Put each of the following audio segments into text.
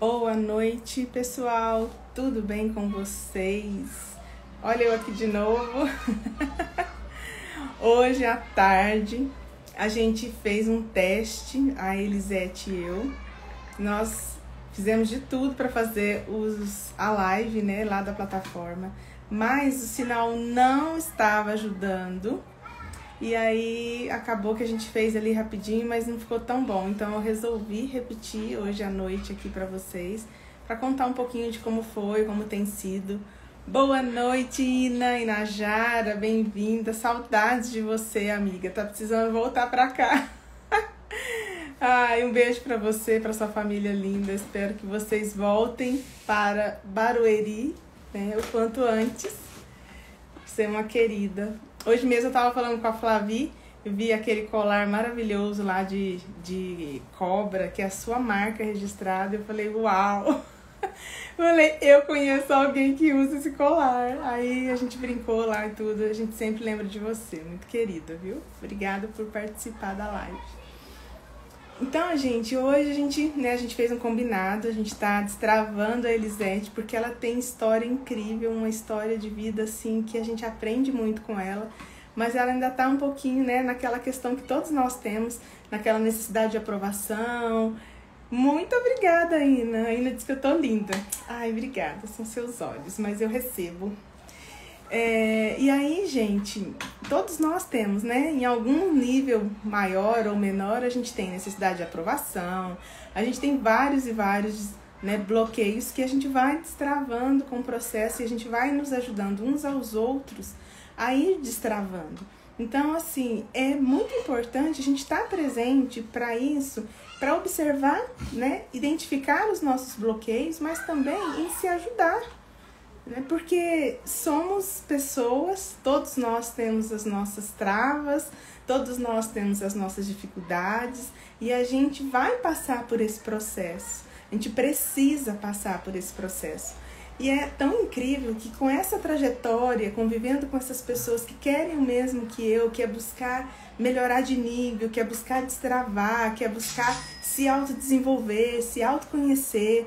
Boa noite, pessoal. Tudo bem com vocês? Olha eu aqui de novo. Hoje à tarde a gente fez um teste, a Elisete e eu. Nós fizemos de tudo para fazer a live, né, lá da plataforma, mas o sinal não estava ajudando. E aí acabou que a gente fez ali rapidinho, mas não ficou tão bom. Então eu resolvi repetir hoje à noite aqui para vocês, para contar um pouquinho de como foi, como tem sido. Boa noite, Ina, Inajara, bem-vinda. Saudades de você, amiga. Tá precisando voltar para cá. Ai, um beijo para você, para sua família linda. Espero que vocês voltem para Barueri, né, o quanto antes. Você é uma querida. Hoje mesmo eu tava falando com a Flavi, eu vi aquele colar maravilhoso lá de cobra, que é a sua marca registrada. Eu falei, uau! Eu conheço alguém que usa esse colar. Aí a gente brincou lá e tudo, a gente sempre lembra de você, muito querida, viu? Obrigada por participar da live. Então, gente, hoje a gente fez um combinado, a gente tá destravando a Elisete, porque ela tem história incrível, uma história de vida, assim, que a gente aprende muito com ela, mas ela ainda tá um pouquinho, né, naquela questão que todos nós temos, naquela necessidade de aprovação. Muito obrigada, Ina. A Ina disse que eu tô linda. Ai, obrigada, são seus olhos, mas eu recebo. E aí, gente, todos nós temos, né? Em algum nível maior ou menor, a gente tem necessidade de aprovação, a gente tem vários e vários, né, bloqueios que a gente vai destravando com o processo e a gente vai nos ajudando uns aos outros a ir destravando. Então, assim, é muito importante a gente estar presente para isso, para observar, né, identificar os nossos bloqueios, mas também em se ajudar. Porque somos pessoas, todos nós temos as nossas travas, todos nós temos as nossas dificuldades e a gente vai passar por esse processo, a gente precisa passar por esse processo. E é tão incrível que com essa trajetória, convivendo com essas pessoas que querem o mesmo que eu, que é buscar melhorar de nível, que é buscar destravar, que é buscar se autodesenvolver, se autoconhecer.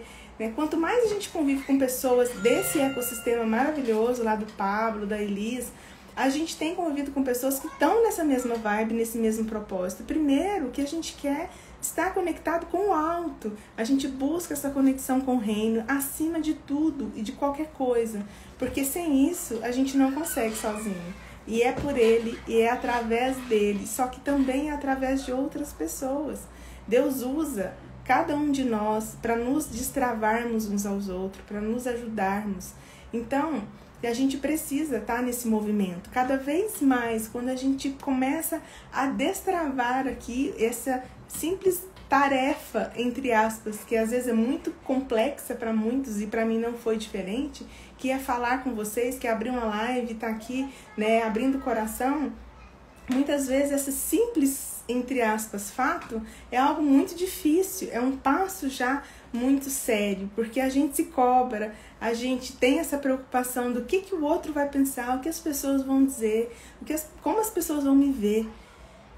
Quanto mais a gente convive com pessoas desse ecossistema maravilhoso lá do Pablo, da Elis, a gente tem convivido com pessoas que estão nessa mesma vibe, nesse mesmo propósito. Primeiro, que a gente quer estar conectado com o alto. A gente busca essa conexão com o reino acima de tudo e de qualquer coisa. Porque sem isso, a gente não consegue sozinho. E é por ele, e é através dele, só que também é através de outras pessoas. Deus usa cada um de nós para nos destravarmos uns aos outros, para nos ajudarmos. Então, a gente precisa estar nesse movimento. Cada vez mais, quando a gente começa a destravar aqui essa simples tarefa, entre aspas, que às vezes é muito complexa para muitos e para mim não foi diferente, que é falar com vocês, que é abrir uma live, estar aqui, né, abrindo o coração. Muitas vezes essa simples, entre aspas, fato é algo muito difícil, é um passo já muito sério, porque a gente se cobra, a gente tem essa preocupação do que o outro vai pensar, o que as pessoas vão dizer, como as pessoas vão me ver.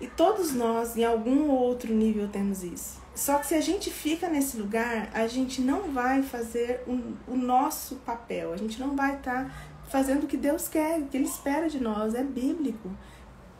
E todos nós, em algum outro nível, temos isso. Só que se a gente fica nesse lugar, a gente não vai fazer o nosso papel, a gente não vai estar fazendo o que Deus quer, o que Ele espera de nós, é bíblico,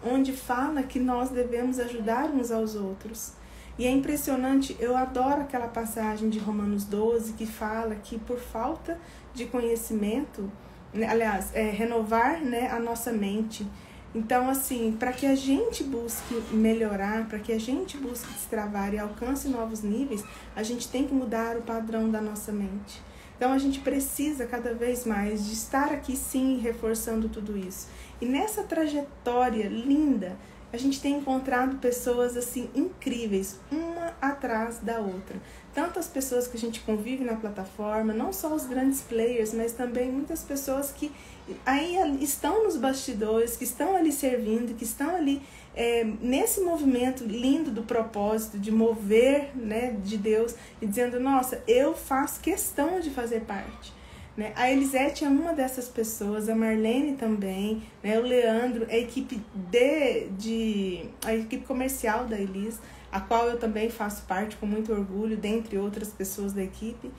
onde fala que nós devemos ajudar uns aos outros. E é impressionante, eu adoro aquela passagem de Romanos 12, que fala que por falta de conhecimento, aliás, renovar, né, a nossa mente. Então, assim, para que a gente busque melhorar, para que a gente busque destravar e alcance novos níveis, a gente tem que mudar o padrão da nossa mente. Então, a gente precisa cada vez mais de estar aqui, sim, reforçando tudo isso. E nessa trajetória linda, a gente tem encontrado pessoas, assim, incríveis, uma atrás da outra. Tanto as pessoas que a gente convive na plataforma, não só os grandes players, mas também muitas pessoas que aí estão nos bastidores, que estão ali servindo, que estão ali nesse movimento lindo do propósito, de mover, né, de Deus, e dizendo, nossa, eu faço questão de fazer parte. Né? A Elisete é uma dessas pessoas, a Marlene também, né? O Leandro, a equipe a equipe comercial da Elis, a qual eu também faço parte com muito orgulho, dentre outras pessoas da equipe.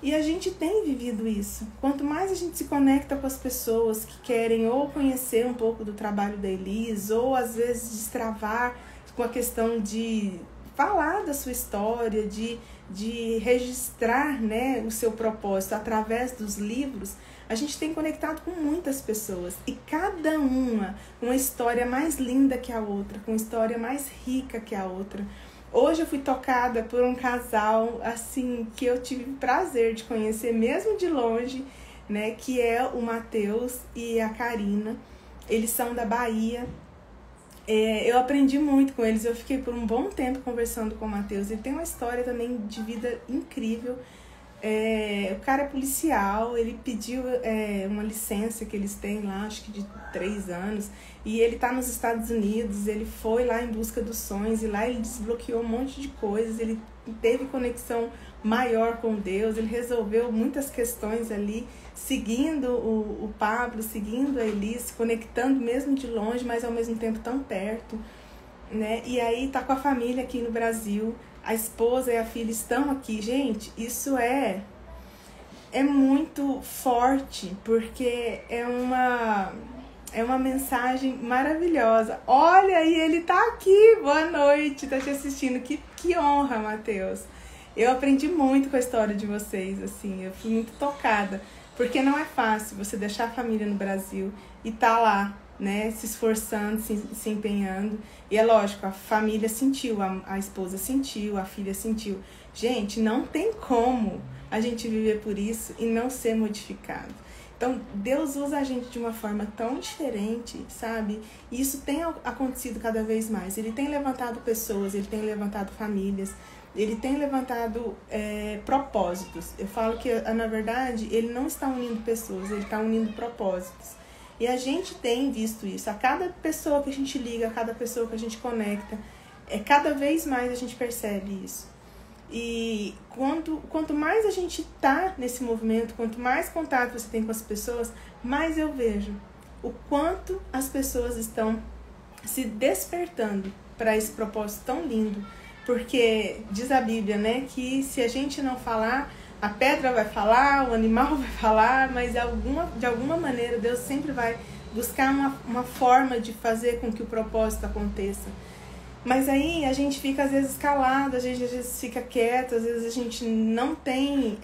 E a gente tem vivido isso. Quanto mais a gente se conecta com as pessoas que querem ou conhecer um pouco do trabalho da Elis, ou às vezes destravar com a questão de falar da sua história, de registrar, né, o seu propósito através dos livros, a gente tem conectado com muitas pessoas. E cada uma história mais linda que a outra, com uma história mais rica que a outra. Hoje eu fui tocada por um casal, assim, que eu tive o prazer de conhecer, mesmo de longe, né, que é o Matheus e a Karina. Eles são da Bahia. Eu aprendi muito com eles, eu fiquei por um bom tempo conversando com o Matheus. Ele tem uma história também de vida incrível. O cara é policial, ele pediu uma licença que eles têm lá, acho que de 3 anos, e ele tá nos Estados Unidos, ele foi lá em busca dos sonhos, e lá ele desbloqueou um monte de coisas, ele teve conexão maior com Deus, ele resolveu muitas questões ali, seguindo o Pablo, seguindo a Elis, se conectando mesmo de longe, mas ao mesmo tempo tão perto, né? E aí tá com a família aqui no Brasil, a esposa e a filha estão aqui. Gente, isso é muito forte, porque é uma mensagem maravilhosa. Olha aí, ele tá aqui, boa noite, tá te assistindo, que honra, Matheus. Eu aprendi muito com a história de vocês, assim, eu fui muito tocada, porque não é fácil você deixar a família no Brasil e tá lá, né, se esforçando, se empenhando. E é lógico, a família sentiu, a esposa sentiu, a filha sentiu. Gente, não tem como a gente viver por isso e não ser modificado. Então, Deus usa a gente de uma forma tão diferente, sabe? E isso tem acontecido cada vez mais. Ele tem levantado pessoas, ele tem levantado famílias, ele tem levantado propósitos. Eu falo que, na verdade, ele não está unindo pessoas, ele está unindo propósitos. E a gente tem visto isso. A cada pessoa que a gente liga, a cada pessoa que a gente conecta, cada vez mais a gente percebe isso. E quanto mais a gente tá nesse movimento, quanto mais contato você tem com as pessoas, mais eu vejo o quanto as pessoas estão se despertando para esse propósito tão lindo. Porque diz a Bíblia, né, que se a gente não falar, a pedra vai falar, o animal vai falar, mas de alguma maneira Deus sempre vai buscar uma forma de fazer com que o propósito aconteça. Mas aí a gente fica às vezes calado, às vezes fica quieto, às vezes a gente não tem,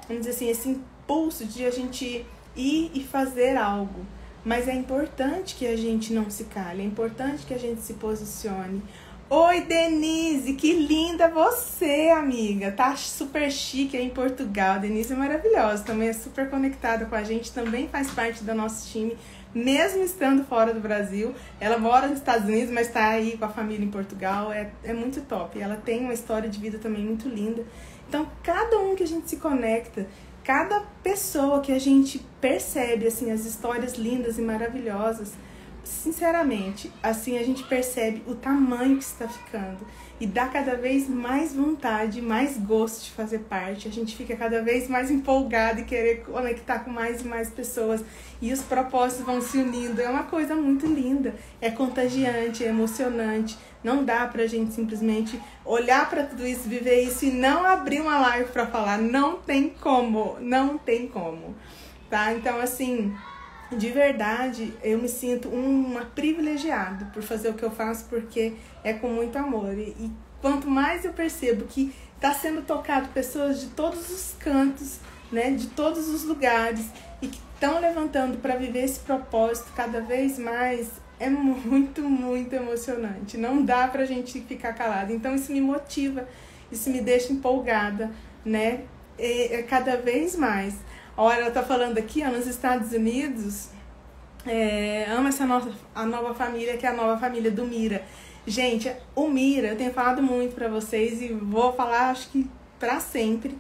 vamos dizer assim, esse impulso de a gente ir e fazer algo. Mas é importante que a gente não se cale, é importante que a gente se posicione. Oi, Denise, que linda você, amiga. Tá super chique aí em Portugal. Denise é maravilhosa, também é super conectada com a gente, também faz parte do nosso time, mesmo estando fora do Brasil. Ela mora nos Estados Unidos, mas tá aí com a família em Portugal. É muito top. Ela tem uma história de vida também muito linda. Então, cada um que a gente se conecta, cada pessoa que a gente percebe, assim, as histórias lindas e maravilhosas, sinceramente, assim a gente percebe o tamanho que está ficando e dá cada vez mais vontade, mais gosto de fazer parte. A gente fica cada vez mais empolgado e querer conectar com mais e mais pessoas e os propósitos vão se unindo. É uma coisa muito linda, é contagiante, é emocionante. Não dá pra gente simplesmente olhar pra tudo isso, viver isso e não abrir uma live pra falar. Não tem como, tá? Então, assim, de verdade, eu me sinto uma privilegiada por fazer o que eu faço, porque é com muito amor. E quanto mais eu percebo que está sendo tocado pessoas de todos os cantos, né, de todos os lugares, e que estão levantando para viver esse propósito cada vez mais, é muito, muito emocionante. Não dá pra gente ficar calado. Então isso me motiva, isso me deixa empolgada, né, cada vez mais. Olha, ela tá falando aqui, ó, nos Estados Unidos, ama a nova família, que é a nova família do Mira. Gente, o Mira, eu tenho falado muito pra vocês e vou falar, acho que pra sempre,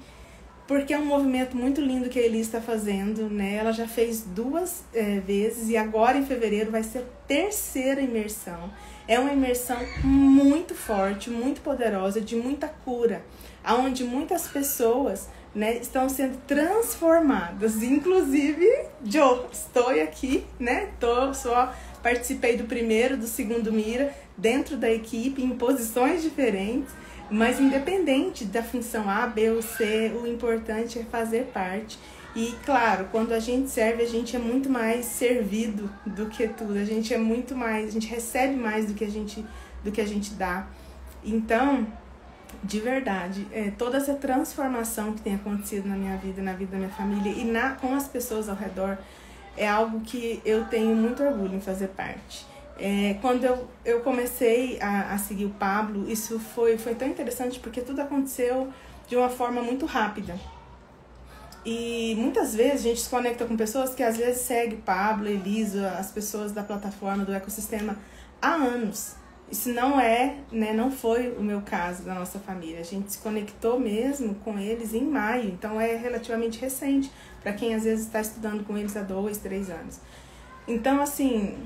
porque é um movimento muito lindo que a Elis está fazendo, né? Ela já fez 2 vezes e agora em fevereiro vai ser a 3ª imersão. É uma imersão muito forte, muito poderosa, de muita cura, onde muitas pessoas, né, estão sendo transformadas. Inclusive, estou aqui, né? Participei do primeiro, do segundo Mira, dentro da equipe, em posições diferentes, mas independente da função A, B ou C, o importante é fazer parte. E claro, quando a gente serve, a gente é muito mais servido do que tudo. A gente é muito mais, a gente recebe mais do que a gente dá. Então, de verdade, toda essa transformação que tem acontecido na minha vida, na vida da minha família e com as pessoas ao redor, é algo que eu tenho muito orgulho em fazer parte. Quando eu comecei a seguir o Pablo, isso foi tão interessante porque tudo aconteceu de uma forma muito rápida. E muitas vezes a gente se conecta com pessoas que às vezes seguem Pablo, Elisa, as pessoas da plataforma, do ecossistema há anos. Isso não foi o meu caso da nossa família. A gente se conectou mesmo com eles em maio, então é relativamente recente para quem às vezes está estudando com eles há 2, 3 anos. Então, assim,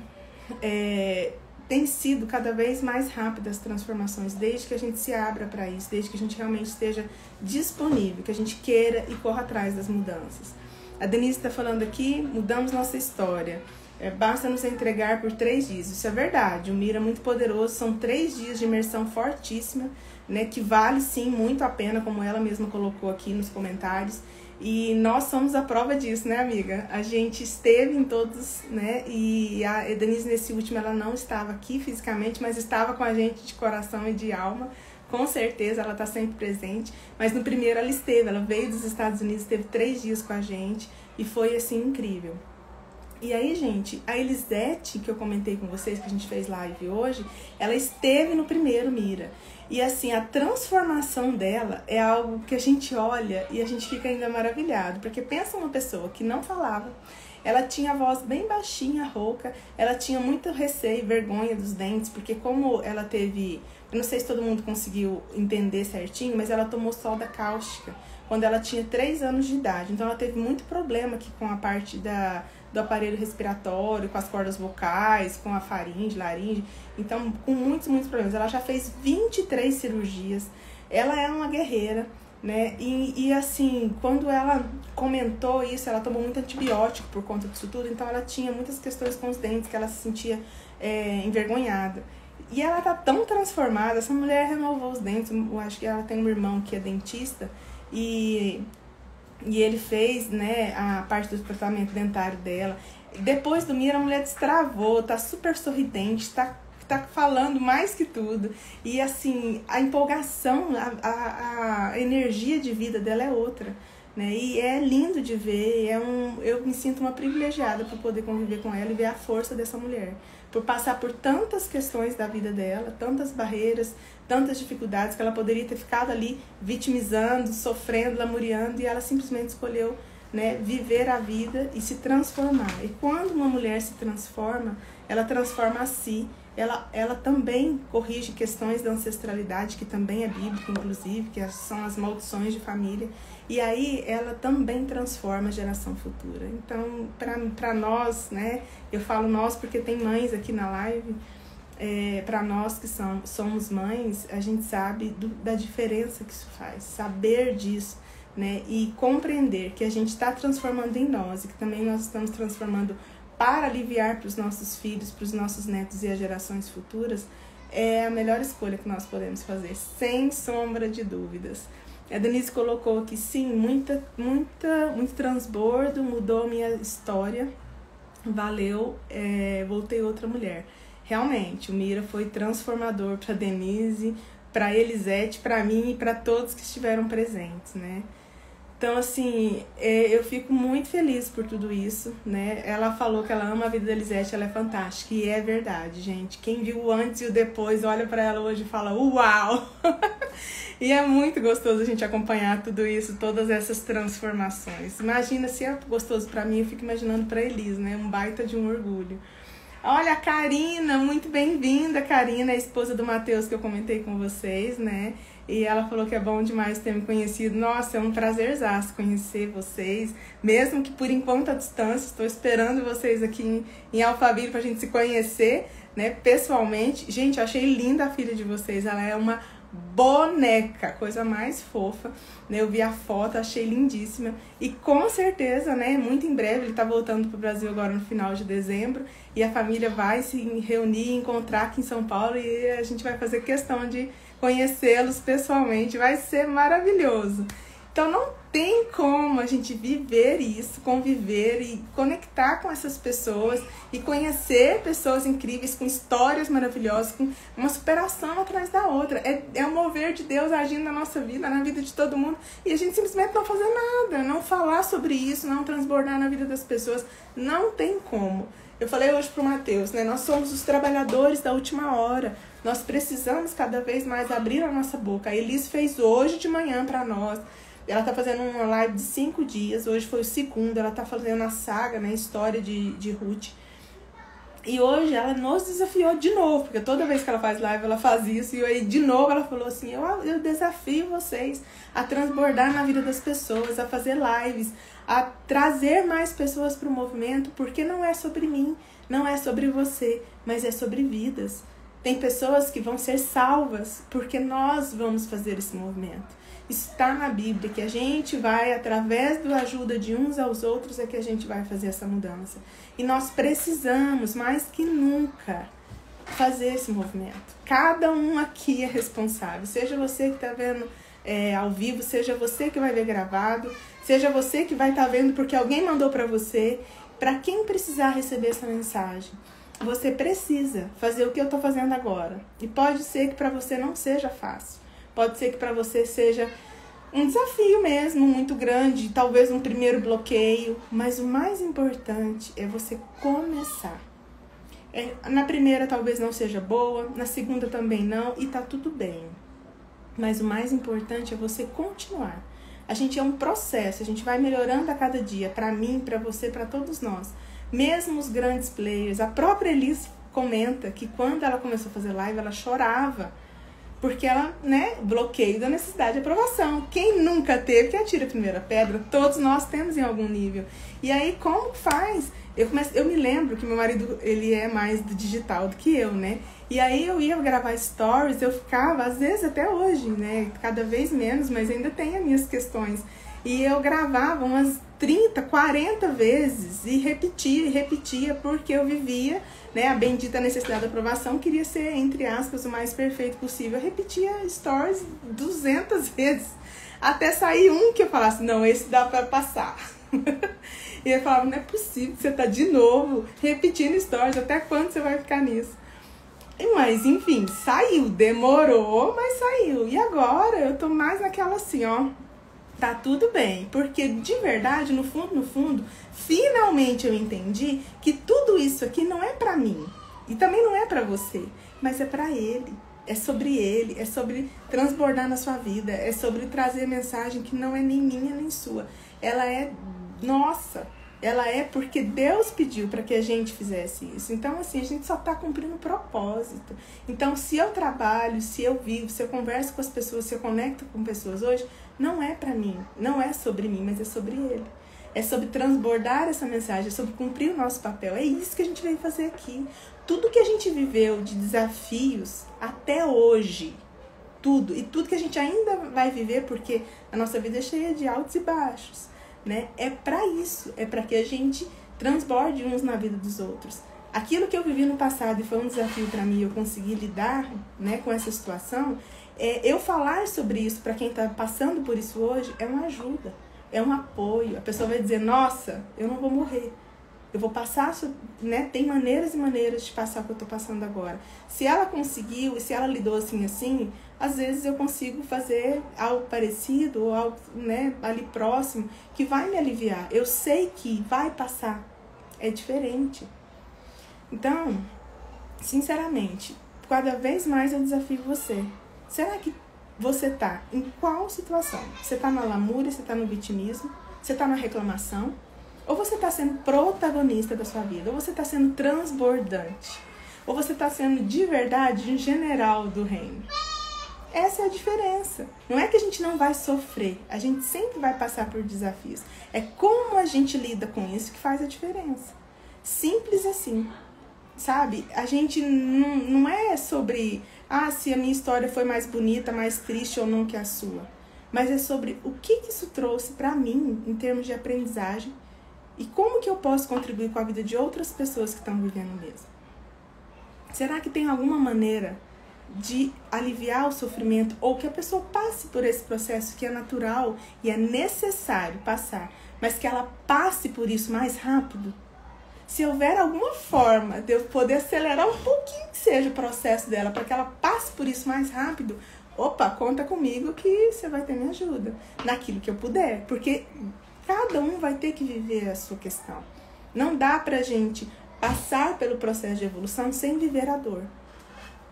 tem sido cada vez mais rápidas as transformações, desde que a gente se abra para isso, desde que a gente realmente esteja disponível, que a gente queira e corra atrás das mudanças. A Denise está falando aqui, mudamos nossa história. Basta nos entregar por 3 dias. Isso é verdade, o Mira é muito poderoso, são 3 dias de imersão fortíssima, né, que vale sim muito a pena, como ela mesma colocou aqui nos comentários. E nós somos a prova disso, né, amiga? A gente esteve em todos, né? E a Denise, nesse último, ela não estava aqui fisicamente, mas estava com a gente de coração e de alma. Com certeza, ela está sempre presente. Mas no primeiro ela esteve, ela veio dos Estados Unidos, esteve 3 dias com a gente. E foi, assim, incrível. E aí, gente, a Elisete, que eu comentei com vocês, que a gente fez live hoje, ela esteve no primeiro Mira. E assim, a transformação dela é algo que a gente olha e a gente fica ainda maravilhado. Porque pensa uma pessoa que não falava, ela tinha a voz bem baixinha, rouca, ela tinha muito receio, vergonha dos dentes, porque como ela teve, eu não sei se todo mundo conseguiu entender certinho, mas ela tomou solda cáustica quando ela tinha 3 anos de idade. Então ela teve muito problema aqui com a parte do aparelho respiratório, com as cordas vocais, com a faringe, laringe. Então, com muitos problemas. Ela já fez 23 cirurgias. Ela é uma guerreira, né? E assim, quando ela comentou isso, ela tomou muito antibiótico por conta disso tudo. Então, ela tinha muitas questões com os dentes, que ela se sentia envergonhada. E ela tá tão transformada. Essa mulher renovou os dentes. Eu acho que ela tem um irmão que é dentista. E ele fez, né, a parte do tratamento dentário dela. Depois do Mira, a mulher destravou, tá super sorridente, tá falando mais que tudo. E assim, a empolgação, a energia de vida dela é outra, né? E é lindo de ver, eu me sinto uma privilegiada por poder conviver com ela e ver a força dessa mulher. Por passar por tantas questões da vida dela, tantas barreiras, tantas dificuldades, que ela poderia ter ficado ali vitimizando, sofrendo, lamuriando, e ela simplesmente escolheu, né, viver a vida e se transformar. E quando uma mulher se transforma, ela transforma a si, ela também corrige questões da ancestralidade, que também é bíblica, inclusive, que são as maldições de família, e aí ela também transforma a geração futura. Então, para nós, né, eu falo nós porque tem mães aqui na live, para nós que somos mães, a gente sabe da diferença que isso faz, saber disso, né, e compreender que a gente está transformando em nós e que também nós estamos transformando para aliviar para os nossos filhos, para os nossos netos e as gerações futuras, é a melhor escolha que nós podemos fazer, sem sombra de dúvidas. A Denise colocou aqui, sim, muito transbordo, mudou a minha história, valeu, voltei outra mulher. Realmente, o Mira foi transformador para Denise, para Elisete, para mim e para todos que estiveram presentes, né? Então, assim, eu fico muito feliz por tudo isso, né? Ela falou que ela ama a vida da Elisete, ela é fantástica, e é verdade, gente. Quem viu o antes e o depois, olha para ela hoje e fala, uau! E é muito gostoso a gente acompanhar tudo isso, todas essas transformações. Imagina, se é gostoso para mim, eu fico imaginando para Elis, né? Um baita de um orgulho. Olha, a Karina, muito bem-vinda, Karina, a esposa do Matheus que eu comentei com vocês, né? E ela falou que é bom demais ter me conhecido. Nossa, é um prazerzaço conhecer vocês. Mesmo que por enquanto à distância, estou esperando vocês aqui em Alphaville pra gente se conhecer, né, pessoalmente. Gente, eu achei linda a filha de vocês. Ela é uma boneca, coisa mais fofa, né? Eu vi a foto, achei lindíssima. E com certeza, né, muito em breve, ele tá voltando pro Brasil agora no final de dezembro. E a família vai se reunir, encontrar aqui em São Paulo. E a gente vai fazer questão de conhecê-los pessoalmente. Vai ser maravilhoso. Então não tem como a gente viver isso, conviver e conectar com essas pessoas e conhecer pessoas incríveis, com histórias maravilhosas, com uma superação atrás da outra. É o mover de Deus agindo na nossa vida, na vida de todo mundo, e a gente simplesmente não fazer nada, não falar sobre isso, não transbordar na vida das pessoas. Não tem como. Eu falei hoje pro Matheus, né? Nós somos os trabalhadores da última hora. Nós precisamos cada vez mais abrir a nossa boca. A Elis fez hoje de manhã para nós. Ela tá fazendo uma live de 5 dias, hoje foi o segundo, ela tá fazendo a saga, né, história de Ruth. E hoje ela nos desafiou de novo, porque toda vez que ela faz live, ela faz isso. E aí, de novo, ela falou assim, eu desafio vocês a transbordar na vida das pessoas, a fazer lives, a trazer mais pessoas para o movimento, porque não é sobre mim, não é sobre você, mas é sobre vidas. Tem pessoas que vão ser salvas, porque nós vamos fazer esse movimento. Está na Bíblia que a gente vai, através da ajuda de uns aos outros, é que a gente vai fazer essa mudança. E nós precisamos, mais que nunca, fazer esse movimento. Cada um aqui é responsável. Seja você que está vendo ao vivo, seja você que vai ver gravado, seja você que vai estar vendo porque alguém mandou para você. Para quem precisar receber essa mensagem, você precisa fazer o que eu estou fazendo agora. E pode ser que para você não seja fácil. Pode ser que para você seja um desafio mesmo, muito grande, talvez um primeiro bloqueio, mas o mais importante é você começar. Na primeira talvez não seja boa, na segunda também não, e tá tudo bem. Mas o mais importante é você continuar. A gente é um processo, a gente vai melhorando a cada dia, para mim, para você, para todos nós. Mesmo os grandes players, a própria Elis comenta que quando ela começou a fazer live, ela chorava. Porque ela, né, bloqueio da necessidade de aprovação. Quem nunca teve, que atira a primeira pedra, todos nós temos em algum nível. E aí, como faz? Eu me lembro que meu marido, ele é mais do digital do que eu, né? E aí eu ia gravar stories, eu ficava, às vezes até hoje, né? Cada vez menos, mas ainda tem as minhas questões. E eu gravava umas 30, 40 vezes e repetia, porque eu vivia, né, a bendita necessidade da aprovação, queria ser, entre aspas, o mais perfeito possível. Eu repetia stories 200 vezes, até sair um que eu falasse, não, esse dá pra passar. E eu falava, não é possível que você tá de novo repetindo stories, até quando você vai ficar nisso? Mas, enfim, saiu, demorou, mas saiu. E agora eu tô mais naquela assim, ó, tá tudo bem, porque de verdade, no fundo, finalmente eu entendi que tudo isso aqui não é pra mim, e também não é pra você, mas é pra ele, é sobre transbordar na sua vida, é sobre trazer mensagem que não é nem minha nem sua, ela é nossa, ela é porque Deus pediu para que a gente fizesse isso. Então, assim, a gente só tá cumprindo o propósito. Então, se eu trabalho, se eu vivo, se eu converso com as pessoas, se eu conecto com pessoas hoje, não é para mim, não é sobre mim, mas é sobre Ele. É sobre transbordar essa mensagem, é sobre cumprir o nosso papel. É isso que a gente veio fazer aqui. Tudo que a gente viveu de desafios até hoje, tudo, e tudo que a gente ainda vai viver, porque a nossa vida é cheia de altos e baixos, né? É para isso, é para que a gente transborde uns na vida dos outros. Aquilo que eu vivi no passado e foi um desafio para mim, eu consegui lidar, né, com essa situação, eu falar sobre isso para quem está passando por isso hoje é uma ajuda, é um apoio. A pessoa vai dizer, nossa, eu não vou morrer, eu vou passar, né? Tem maneiras e maneiras de passar o que eu tô passando agora. Se ela conseguiu e se ela lidou assim, às vezes eu consigo fazer algo parecido ou algo, né, ali próximo que vai me aliviar. Eu sei que vai passar. É diferente. Então, sinceramente, cada vez mais eu desafio você. Será que você tá em qual situação? Você tá na lamúria, você tá no vitimismo, você tá na reclamação? Ou você está sendo protagonista da sua vida, ou você está sendo transbordante, ou você está sendo de verdade um general do reino. Essa é a diferença. Não é que a gente não vai sofrer, a gente sempre vai passar por desafios. É como a gente lida com isso que faz a diferença. Simples assim, sabe? A gente não é sobre, se a minha história foi mais bonita, mais triste ou não que a sua. Mas é sobre o que isso trouxe para mim em termos de aprendizagem e como que eu posso contribuir com a vida de outras pessoas que estão vivendo o mesmo. Será que tem alguma maneira de aliviar o sofrimento ou que a pessoa passe por esse processo que é natural e é necessário passar, mas que ela passe por isso mais rápido? Se houver alguma forma de eu poder acelerar um pouquinho que seja o processo dela para que ela passe por isso mais rápido, opa, conta comigo que você vai ter minha ajuda naquilo que eu puder, porque cada um vai ter que viver a sua questão. Não dá pra gente passar pelo processo de evolução sem viver a dor.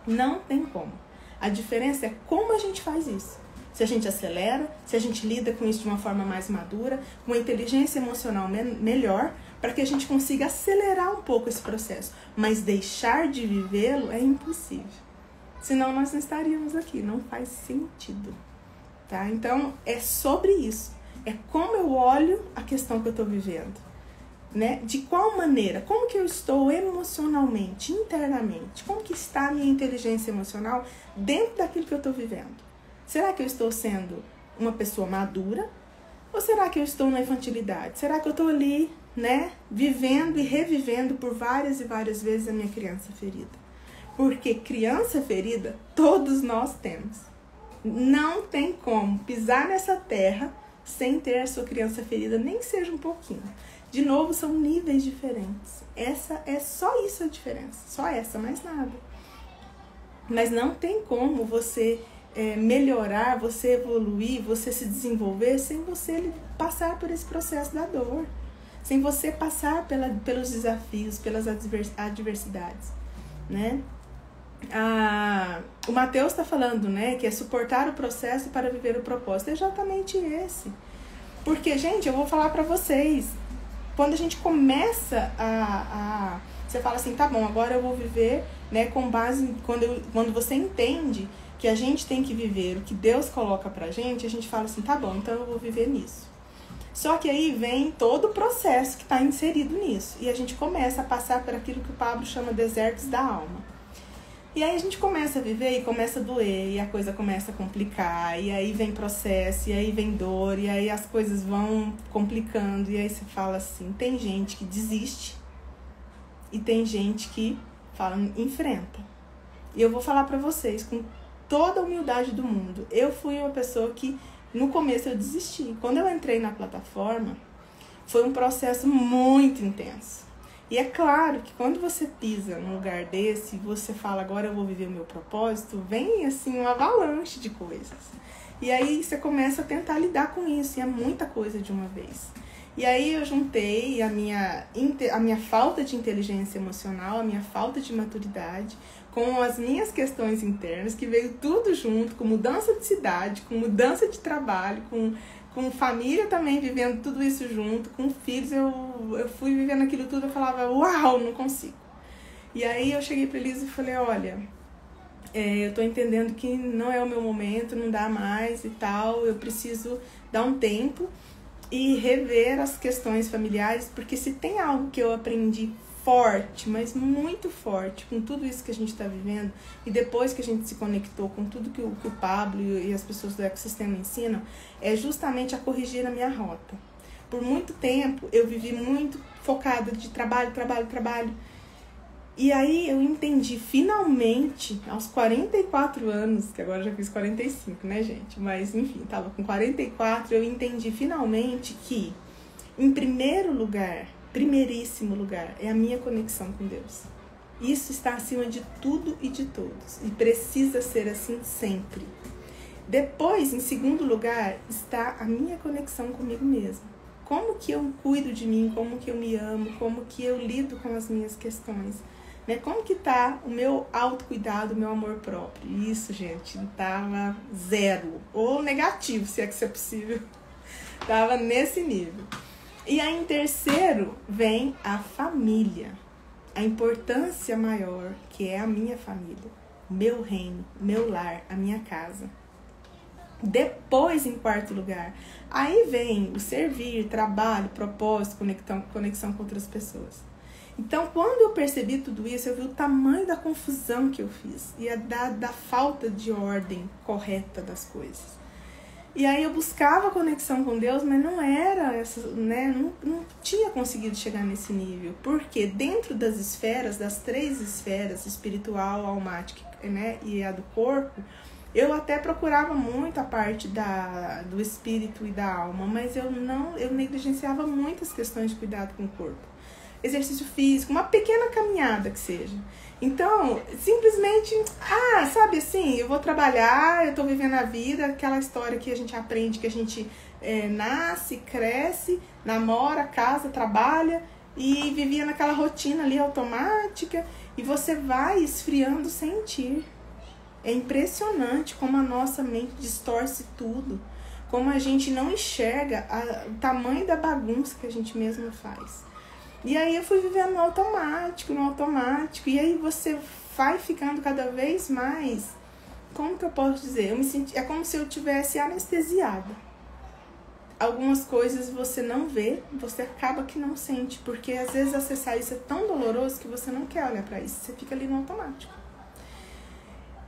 Não tem como. A diferença é como a gente faz isso. Se a gente acelera, se a gente lida com isso de uma forma mais madura, com uma inteligência emocional melhor, para que a gente consiga acelerar um pouco esse processo. Mas deixar de vivê-lo é impossível. Senão nós não estaríamos aqui. Não faz sentido. Tá? Então, é sobre isso. É como eu olho a questão que eu estou vivendo. Né? De qual maneira? Como que eu estou emocionalmente, internamente? Como que está a minha inteligência emocional dentro daquilo que eu estou vivendo? Será que eu estou sendo uma pessoa madura? Ou será que eu estou na infantilidade? Será que eu estou ali, né, vivendo e revivendo por várias e várias vezes a minha criança ferida? Porque criança ferida, todos nós temos. Não tem como pisar nessa terra sem ter a sua criança ferida, nem que seja um pouquinho. De novo, são níveis diferentes. Essa é só isso a diferença. Só essa, mais nada. Mas não tem como você melhorar, você evoluir, você se desenvolver sem você passar por esse processo da dor. Sem você passar pelos desafios, pelas adversidades. Né? O Mateus está falando, né, que é suportar o processo para viver o propósito. É exatamente esse. Porque, gente, eu vou falar para vocês... Quando a gente começa você fala assim, tá bom, agora eu vou viver, né, com base... Quando você entende que a gente tem que viver o que Deus coloca pra gente, a gente fala assim, tá bom, então eu vou viver nisso. Só que aí vem todo o processo que está inserido nisso. E a gente começa a passar por aquilo que o Pablo chama desertos da alma. E aí a gente começa a viver e começa a doer, e a coisa começa a complicar, e aí vem processo, e aí vem dor, e aí as coisas vão complicando, e aí você fala assim, tem gente que desiste, e tem gente que fala, enfrenta. E eu vou falar pra vocês, com toda a humildade do mundo, eu fui uma pessoa que, no começo eu desisti. Quando eu entrei na plataforma, foi um processo muito intenso. E é claro que quando você pisa num lugar desse, você fala, agora eu vou viver o meu propósito, vem assim uma avalanche de coisas. E aí você começa a tentar lidar com isso, e é muita coisa de uma vez. E aí eu juntei a minha falta de inteligência emocional, a minha falta de maturidade, com as minhas questões internas, que veio tudo junto, com mudança de cidade, com mudança de trabalho, com família também, vivendo tudo isso junto, com filhos, eu fui vivendo aquilo tudo, eu falava, uau, não consigo. E aí eu cheguei pra Elisa e falei, olha, eu tô entendendo que não é o meu momento, não dá mais e tal, eu preciso dar um tempo e rever as questões familiares, porque se tem algo que eu aprendi forte, mas muito forte, com tudo isso que a gente está vivendo, e depois que a gente se conectou com tudo que o Pablo e as pessoas do ecossistema ensinam, é justamente a corrigir a minha rota. Por muito tempo, eu vivi muito focada de trabalho. E aí eu entendi, finalmente, aos 44 anos, que agora eu já fiz 45, né, gente? Mas, enfim, tava com 44, eu entendi finalmente que, em primeiro lugar, primeiríssimo lugar, é a minha conexão com Deus. Isso está acima de tudo e de todos. E precisa ser assim sempre. Depois, em segundo lugar, está a minha conexão comigo mesma. Como que eu cuido de mim, como que eu me amo, como que eu lido com as minhas questões. Né? Como que está o meu autocuidado, o meu amor próprio. Isso, gente, estava zero. Ou negativo, se é que isso é possível. Estava nesse nível. E aí, em terceiro, vem a família. A importância maior, que é a minha família. meu reino, meu lar, a minha casa. Depois, em quarto lugar, aí vem o servir, trabalho, propósito, conexão com outras pessoas. Então, quando eu percebi tudo isso, eu vi o tamanho da confusão que eu fiz e da falta de ordem correta das coisas. E aí eu buscava conexão com Deus, mas não era essa, né? Não tinha conseguido chegar nesse nível. Porque dentro das esferas, das 3 esferas, espiritual, almática, né, e a do corpo, eu até procurava muito a parte do espírito e da alma, mas eu negligenciava muitas questões de cuidado com o corpo. Exercício físico, uma pequena caminhada que seja. Então, simplesmente, sabe assim, eu vou trabalhar, eu tô vivendo a vida, aquela história que a gente aprende, que a gente nasce, cresce, namora, casa, trabalha e vivia naquela rotina ali automática e você vai esfriando sem sentir. É impressionante como a nossa mente distorce tudo, como a gente não enxerga o tamanho da bagunça que a gente mesmo faz. E aí eu fui vivendo no automático, e aí você vai ficando cada vez mais, como que eu posso dizer? É como se eu tivesse anestesiada. Algumas coisas você não vê, você acaba que não sente, porque às vezes acessar isso é tão doloroso que você não quer olhar para isso, você fica ali no automático.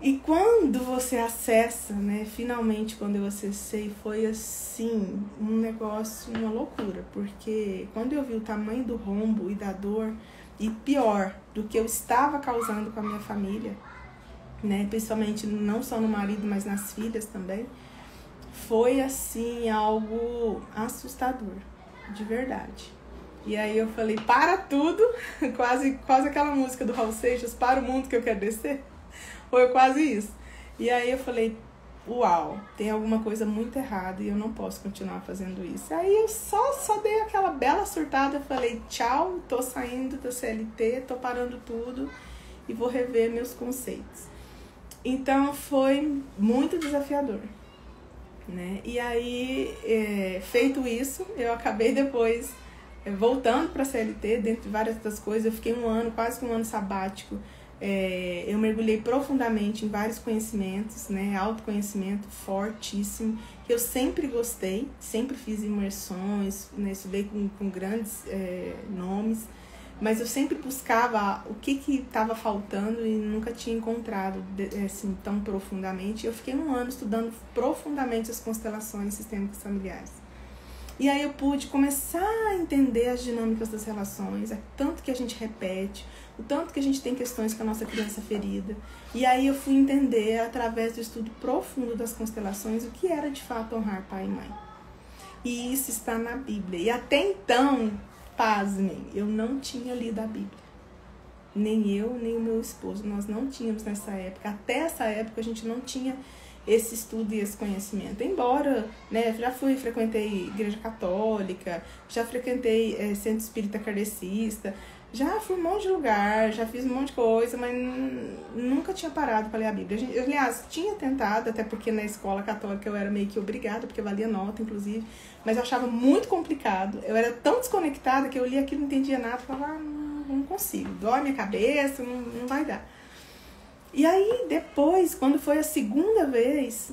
E quando você acessa, né, finalmente quando eu acessei, foi assim, um negócio, uma loucura. Porque quando eu vi o tamanho do rombo e da dor, e pior, do que eu estava causando com a minha família, né, principalmente não só no marido, mas nas filhas também, foi assim, algo assustador, de verdade. E aí eu falei, para tudo, quase aquela música do Raul Seixas, para o mundo que eu quero descer. Foi quase isso. E aí eu falei, uau, tem alguma coisa muito errada e eu não posso continuar fazendo isso. Aí eu só dei aquela bela surtada, falei, tchau, tô saindo da CLT, tô parando tudo e vou rever meus conceitos. Então foi muito desafiador, né? E aí, feito isso, eu acabei depois voltando para a CLT, dentro de várias outras coisas. Eu fiquei quase que um ano sabático. Eu mergulhei profundamente em vários conhecimentos, né? Autoconhecimento fortíssimo, que eu sempre gostei, sempre fiz imersões, né? Estudei com grandes nomes, mas eu sempre buscava o que estava faltando e nunca tinha encontrado assim, tão profundamente. Eu fiquei um ano estudando profundamente as constelações sistêmicas familiares. E aí eu pude começar a entender as dinâmicas das relações, tanto que a gente repete, o tanto que a gente tem questões com a nossa criança ferida. E aí eu fui entender, através do estudo profundo das constelações, o que era de fato honrar pai e mãe. E isso está na Bíblia. E até então, pasmem, eu não tinha lido a Bíblia. Nem eu, nem o meu esposo. Nós não tínhamos nessa época. Até essa época a gente não tinha esse estudo e esse conhecimento. Embora, né, frequentei igreja católica, já frequentei centro espírita kardecista, já fui um monte de lugar, já fiz um monte de coisa, mas nunca tinha parado para ler a Bíblia. Eu, aliás, tinha tentado, até porque na escola católica eu era meio que obrigada, porque valia nota, inclusive, mas eu achava muito complicado. Eu era tão desconectada que eu lia aquilo, não entendia nada, falava, não consigo, dói minha cabeça, não vai dar. E aí, depois, quando foi a segunda vez,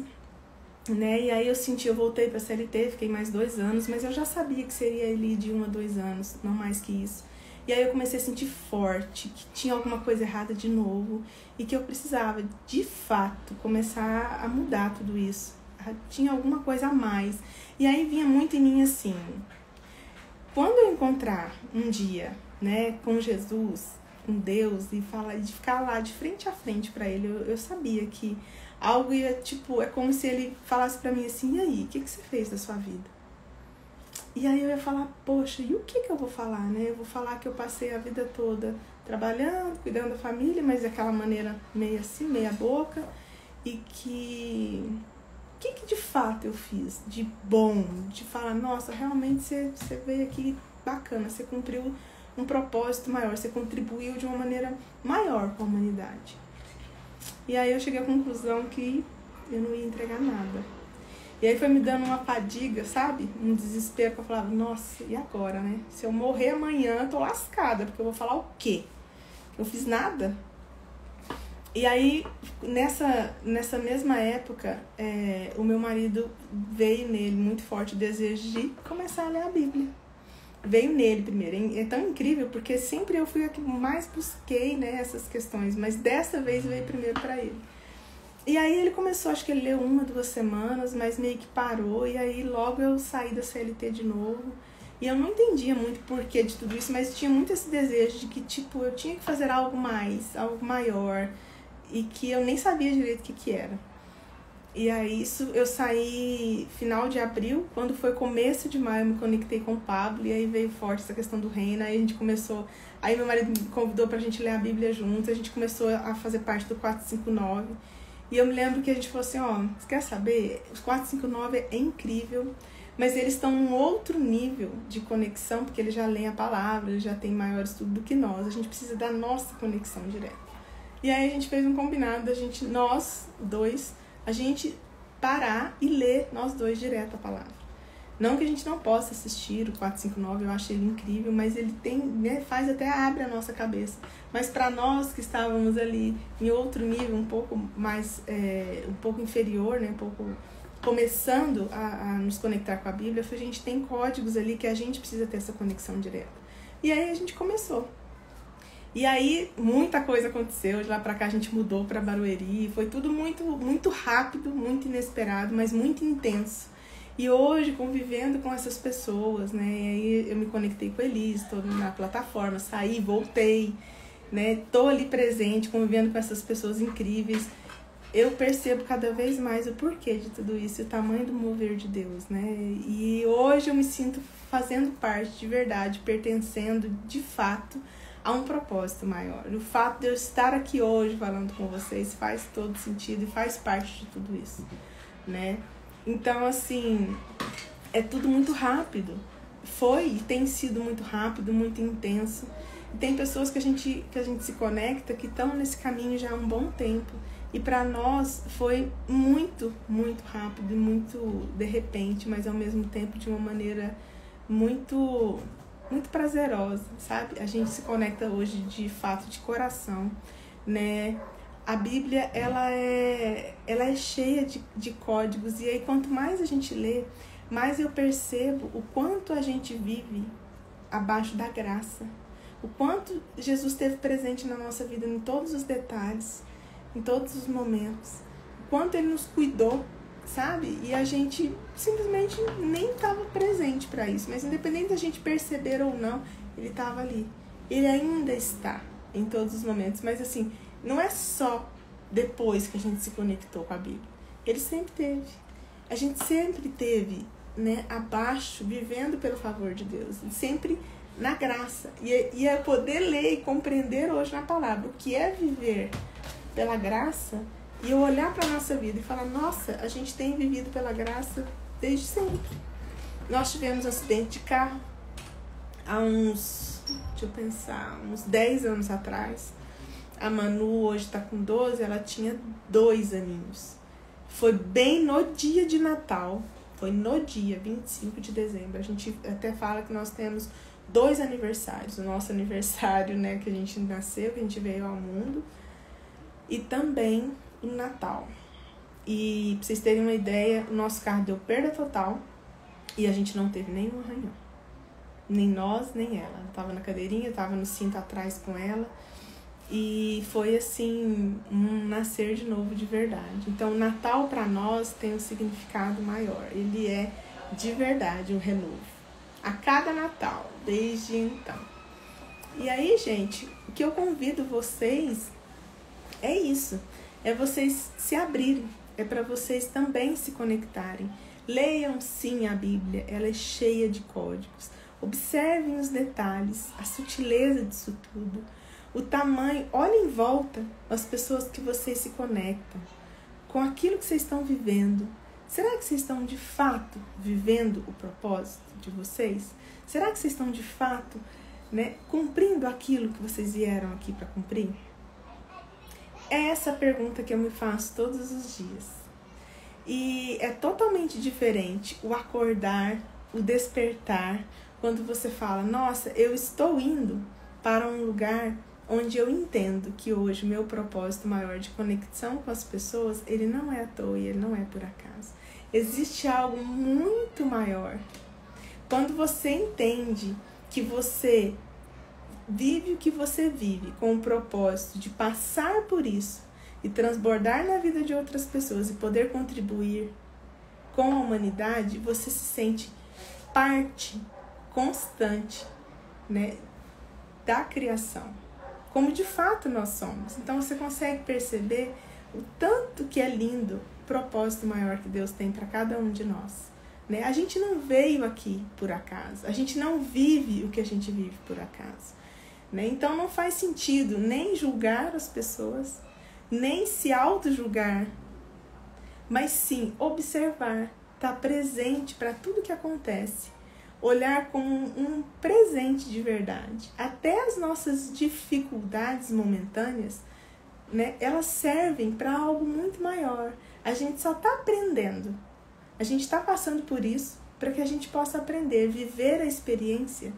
né, e aí eu voltei para a CLT, fiquei mais 2 anos, mas eu já sabia que seria ali de 1 a 2 anos, não mais que isso. E aí eu comecei a sentir forte, que tinha alguma coisa errada de novo, e que eu precisava, de fato, começar a mudar tudo isso. Tinha alguma coisa a mais. E aí vinha muito em mim assim, quando eu encontrar um dia, né, com Jesus, com Deus, e ficar lá de frente a frente para ele, eu sabia que algo ia, é como se ele falasse para mim assim, e aí, o que você fez da sua vida? E aí eu ia falar, poxa, e o que eu vou falar, né? Eu vou falar que eu passei a vida toda trabalhando, cuidando da família, mas daquela maneira meio assim, meia boca, e que de fato eu fiz de bom, de falar, nossa, realmente você veio aqui bacana, você cumpriu um propósito maior, você contribuiu de uma maneira maior com a humanidade. E aí eu cheguei à conclusão que eu não ia entregar nada. E aí foi me dando uma fadiga, sabe? Um desespero, que eu falava, nossa, e agora, né? Se eu morrer amanhã, eu tô lascada, porque eu vou falar o quê? Eu fiz nada. E aí, nessa mesma época, o meu marido veio nele muito forte o desejo de começar a ler a Bíblia. Veio nele primeiro. É tão incrível, porque sempre eu fui a que mais busquei, né, essas questões, mas dessa vez veio primeiro para ele. E aí ele começou, acho que ele leu 1, 2 semanas, mas meio que parou, e aí logo eu saí da CLT de novo. E eu não entendia muito o porquê de tudo isso, mas tinha muito esse desejo de que, tipo, eu tinha que fazer algo mais, algo maior, e que eu nem sabia direito o que era. E aí eu saí final de abril, quando foi começo de maio eu me conectei com o Pablo, e aí veio forte essa questão do reino, aí a gente começou, aí meu marido me convidou pra gente ler a Bíblia juntos, a gente começou a fazer parte do 459, e eu me lembro que a gente falou assim, você quer saber? Os 459 é incrível, mas eles estão num outro nível de conexão, porque eles já leem a palavra, eles já têm maior estudo do que nós, a gente precisa da nossa conexão direta. E aí a gente fez um combinado da gente, nós dois, a gente parar e ler nós dois direto a palavra. Não que a gente não possa assistir o 459, eu acho ele incrível, mas ele tem, né, abre a nossa cabeça. Mas para nós que estávamos ali em outro nível, um pouco mais, um pouco inferior, né, um pouco começando a nos conectar com a Bíblia, a gente tem códigos ali que a gente precisa ter essa conexão direta. E aí a gente começou. E aí muita coisa aconteceu, de lá pra cá a gente mudou pra Barueri, foi tudo muito, muito rápido, muito inesperado, mas muito intenso. E hoje, convivendo com essas pessoas, né, e aí eu me conectei com eles, tô na plataforma, saí, voltei, né, tô ali presente, convivendo com essas pessoas incríveis, eu percebo cada vez mais o porquê de tudo isso, o tamanho do mover de Deus, né, e hoje eu me sinto fazendo parte de verdade, pertencendo de fato a um propósito maior. O fato de eu estar aqui hoje falando com vocês faz todo sentido e faz parte de tudo isso, né? Então, assim, é tudo muito rápido. Foi e tem sido muito rápido, muito intenso. E tem pessoas que a gente se conecta que estão nesse caminho já há um bom tempo. E para nós foi muito, muito rápido e muito de repente, mas ao mesmo tempo de uma maneira muito prazerosa, sabe? A gente se conecta hoje de fato de coração, né? A Bíblia, ela é cheia de códigos, e aí quanto mais a gente lê, mais eu percebo o quanto a gente vive abaixo da graça, o quanto Jesus esteve presente na nossa vida em todos os detalhes, em todos os momentos, o quanto Ele nos cuidou, sabe? E a gente simplesmente nem estava presente para isso, mas independente da gente perceber ou não, Ele estava ali. Ele ainda está em todos os momentos, mas assim, não é só depois que a gente se conectou com a Bíblia. Ele sempre teve. A gente sempre teve, né, abaixo, vivendo pelo favor de Deus, sempre na graça. E é poder ler e compreender hoje na palavra o que é viver pela graça, e eu olhar para a nossa vida e falar, nossa, a gente tem vivido pela graça desde sempre. Nós tivemos um acidente de carro há uns 10 anos atrás. A Manu hoje está com 12, ela tinha 2 aninhos. Foi bem no dia de Natal, foi no dia 25 de dezembro. A gente até fala que nós temos 2 aniversários. O nosso aniversário, né, que a gente nasceu, que a gente veio ao mundo, e também o Natal. E pra vocês terem uma ideia, o nosso carro deu perda total e a gente não teve nenhum arranhão. Nem nós, nem ela. Eu tava na cadeirinha, eu tava no cinto atrás com ela. E foi assim, um nascer de novo de verdade. Então, o Natal para nós tem um significado maior. Ele é de verdade um renovo. A cada Natal, desde então. E aí, gente, o que eu convido vocês é isso. É vocês se abrirem. É para vocês também se conectarem. Leiam sim a Bíblia. Ela é cheia de códigos. Observem os detalhes, a sutileza disso tudo. O tamanho, olhem em volta as pessoas que vocês se conectam, com aquilo que vocês estão vivendo. Será que vocês estão de fato vivendo o propósito de vocês? Será que vocês estão de fato, né, cumprindo aquilo que vocês vieram aqui para cumprir? É essa pergunta que eu me faço todos os dias. E é totalmente diferente o acordar, o despertar, quando você fala, nossa, eu estou indo para um lugar onde eu entendo que hoje o meu propósito maior de conexão com as pessoas, ele não é à toa e ele não é por acaso. Existe algo muito maior. Quando você entende que você vive o que você vive com o propósito de passar por isso e transbordar na vida de outras pessoas e poder contribuir com a humanidade, você se sente parte constante, né, da criação, como de fato nós somos. Então você consegue perceber o tanto que é lindo o propósito maior que Deus tem para cada um de nós. Né? A gente não veio aqui por acaso, a gente não vive o que a gente vive por acaso. Né? Então não faz sentido nem julgar as pessoas, nem se auto-julgar, mas sim observar, estar presente para tudo que acontece, olhar como um presente de verdade. Até as nossas dificuldades momentâneas, né, elas servem para algo muito maior. A gente só está aprendendo, a gente está passando por isso para que a gente possa aprender. Viver a experiência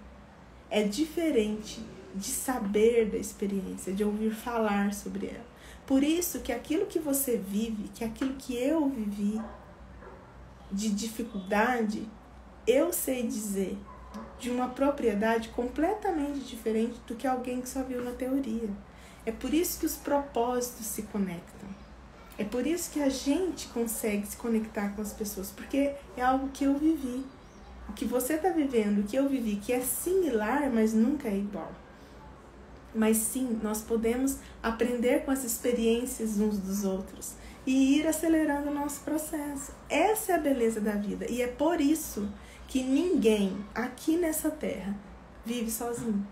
é diferente de saber da experiência, de ouvir falar sobre ela. Por isso que aquilo que você vive, que aquilo que eu vivi de dificuldade, eu sei dizer de uma propriedade completamente diferente do que alguém que só viu na teoria. É por isso que os propósitos se conectam. É por isso que a gente consegue se conectar com as pessoas, porque é algo que eu vivi. O que você está vivendo, o que eu vivi, que é similar, mas nunca é igual. Mas sim, nós podemos aprender com as experiências uns dos outros e ir acelerando o nosso processo. Essa é a beleza da vida. E é por isso que ninguém aqui nessa terra vive sozinho.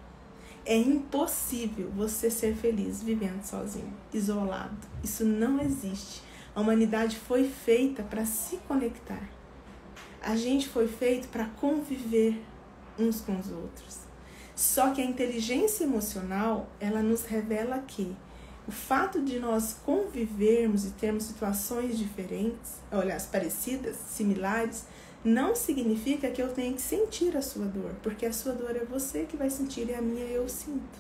É impossível você ser feliz vivendo sozinho, isolado. Isso não existe. A humanidade foi feita para se conectar. A gente foi feito para conviver uns com os outros. Só que a inteligência emocional, ela nos revela que o fato de nós convivermos e termos situações diferentes, aliás, parecidas, similares, não significa que eu tenha que sentir a sua dor, porque a sua dor é você que vai sentir e a minha eu sinto.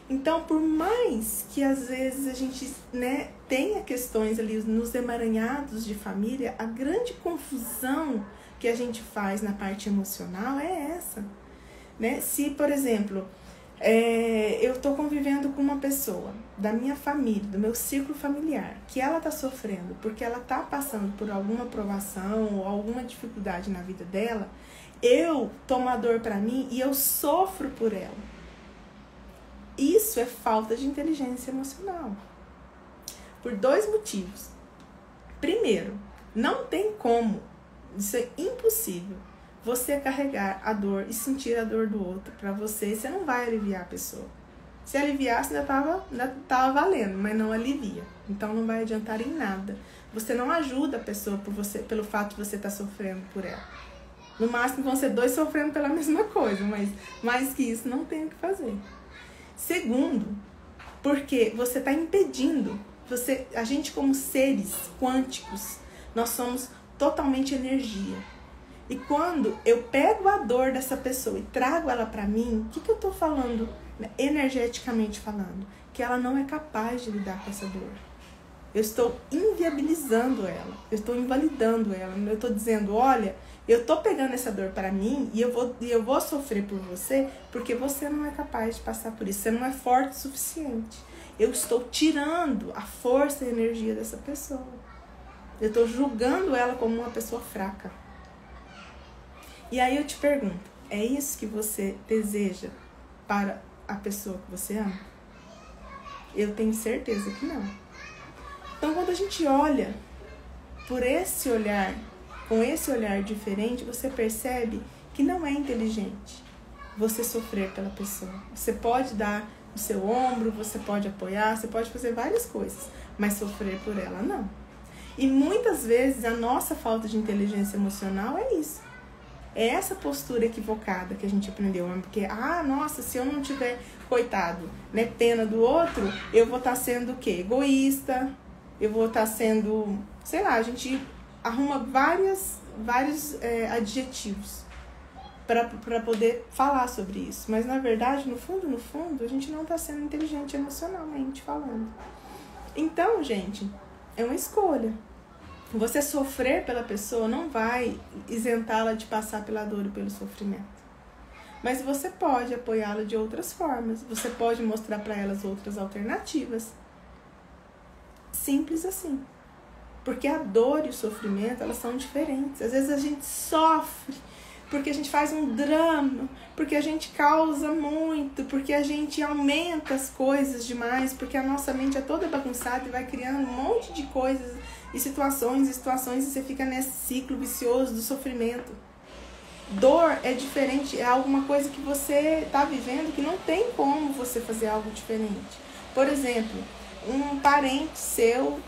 Então, por mais que às vezes a gente, né, tenha questões ali nos emaranhados de família, a grande confusão que a gente faz na parte emocional é essa. Né? Se, por exemplo, eu estou convivendo com uma pessoa da minha família, do meu círculo familiar, que ela está sofrendo porque ela está passando por alguma provação ou alguma dificuldade na vida dela, eu tomo a dor para mim e eu sofro por ela. Isso é falta de inteligência emocional. Por 2 motivos. Primeiro, não tem como, isso é impossível, você carregar a dor e sentir a dor do outro para você não vai aliviar a pessoa. Se aliviasse, ainda tava valendo, mas não alivia. Então não vai adiantar em nada. Você não ajuda a pessoa pelo fato de você estar sofrendo por ela. No máximo vão ser 2 sofrendo pela mesma coisa, mas mais que isso não tem o que fazer. Segundo, porque você está impedindo. A gente como seres quânticos, nós somos totalmente energia. E quando eu pego a dor dessa pessoa e trago ela para mim, o que eu estou falando, né, energeticamente falando? Que ela não é capaz de lidar com essa dor. Eu estou inviabilizando ela, eu estou invalidando ela, eu estou dizendo, olha, eu estou pegando essa dor para mim e eu vou sofrer por você porque você não é capaz de passar por isso, você não é forte o suficiente. Eu estou tirando a força e a energia dessa pessoa. Eu estou julgando ela como uma pessoa fraca. E aí eu te pergunto, é isso que você deseja para a pessoa que você ama? Eu tenho certeza que não. Então, quando a gente olha por esse olhar, com esse olhar diferente, você percebe que não é inteligente você sofrer pela pessoa. Você pode dar o seu ombro, você pode apoiar, você pode fazer várias coisas, mas sofrer por ela, não. E muitas vezes a nossa falta de inteligência emocional é isso. É essa postura equivocada que a gente aprendeu. Porque, nossa, se eu não tiver, coitado, né, pena do outro, eu vou estar sendo o quê? Egoísta, eu vou estar sendo, sei lá, a gente arruma vários adjetivos. para poder falar sobre isso. Mas, na verdade, no fundo, a gente não está sendo inteligente emocionalmente falando. Então, gente, é uma escolha. Você sofrer pela pessoa não vai isentá-la de passar pela dor e pelo sofrimento. Mas você pode apoiá-la de outras formas. Você pode mostrar para elas outras alternativas. Simples assim. Porque a dor e o sofrimento, elas são diferentes. Às vezes a gente sofre porque a gente faz um drama, porque a gente causa muito, porque a gente aumenta as coisas demais, porque a nossa mente é toda bagunçada e vai criando um monte de coisas e situações, e você fica nesse ciclo vicioso do sofrimento. Dor é diferente, é alguma coisa que você está vivendo que não tem como você fazer algo diferente. Por exemplo, um parente seu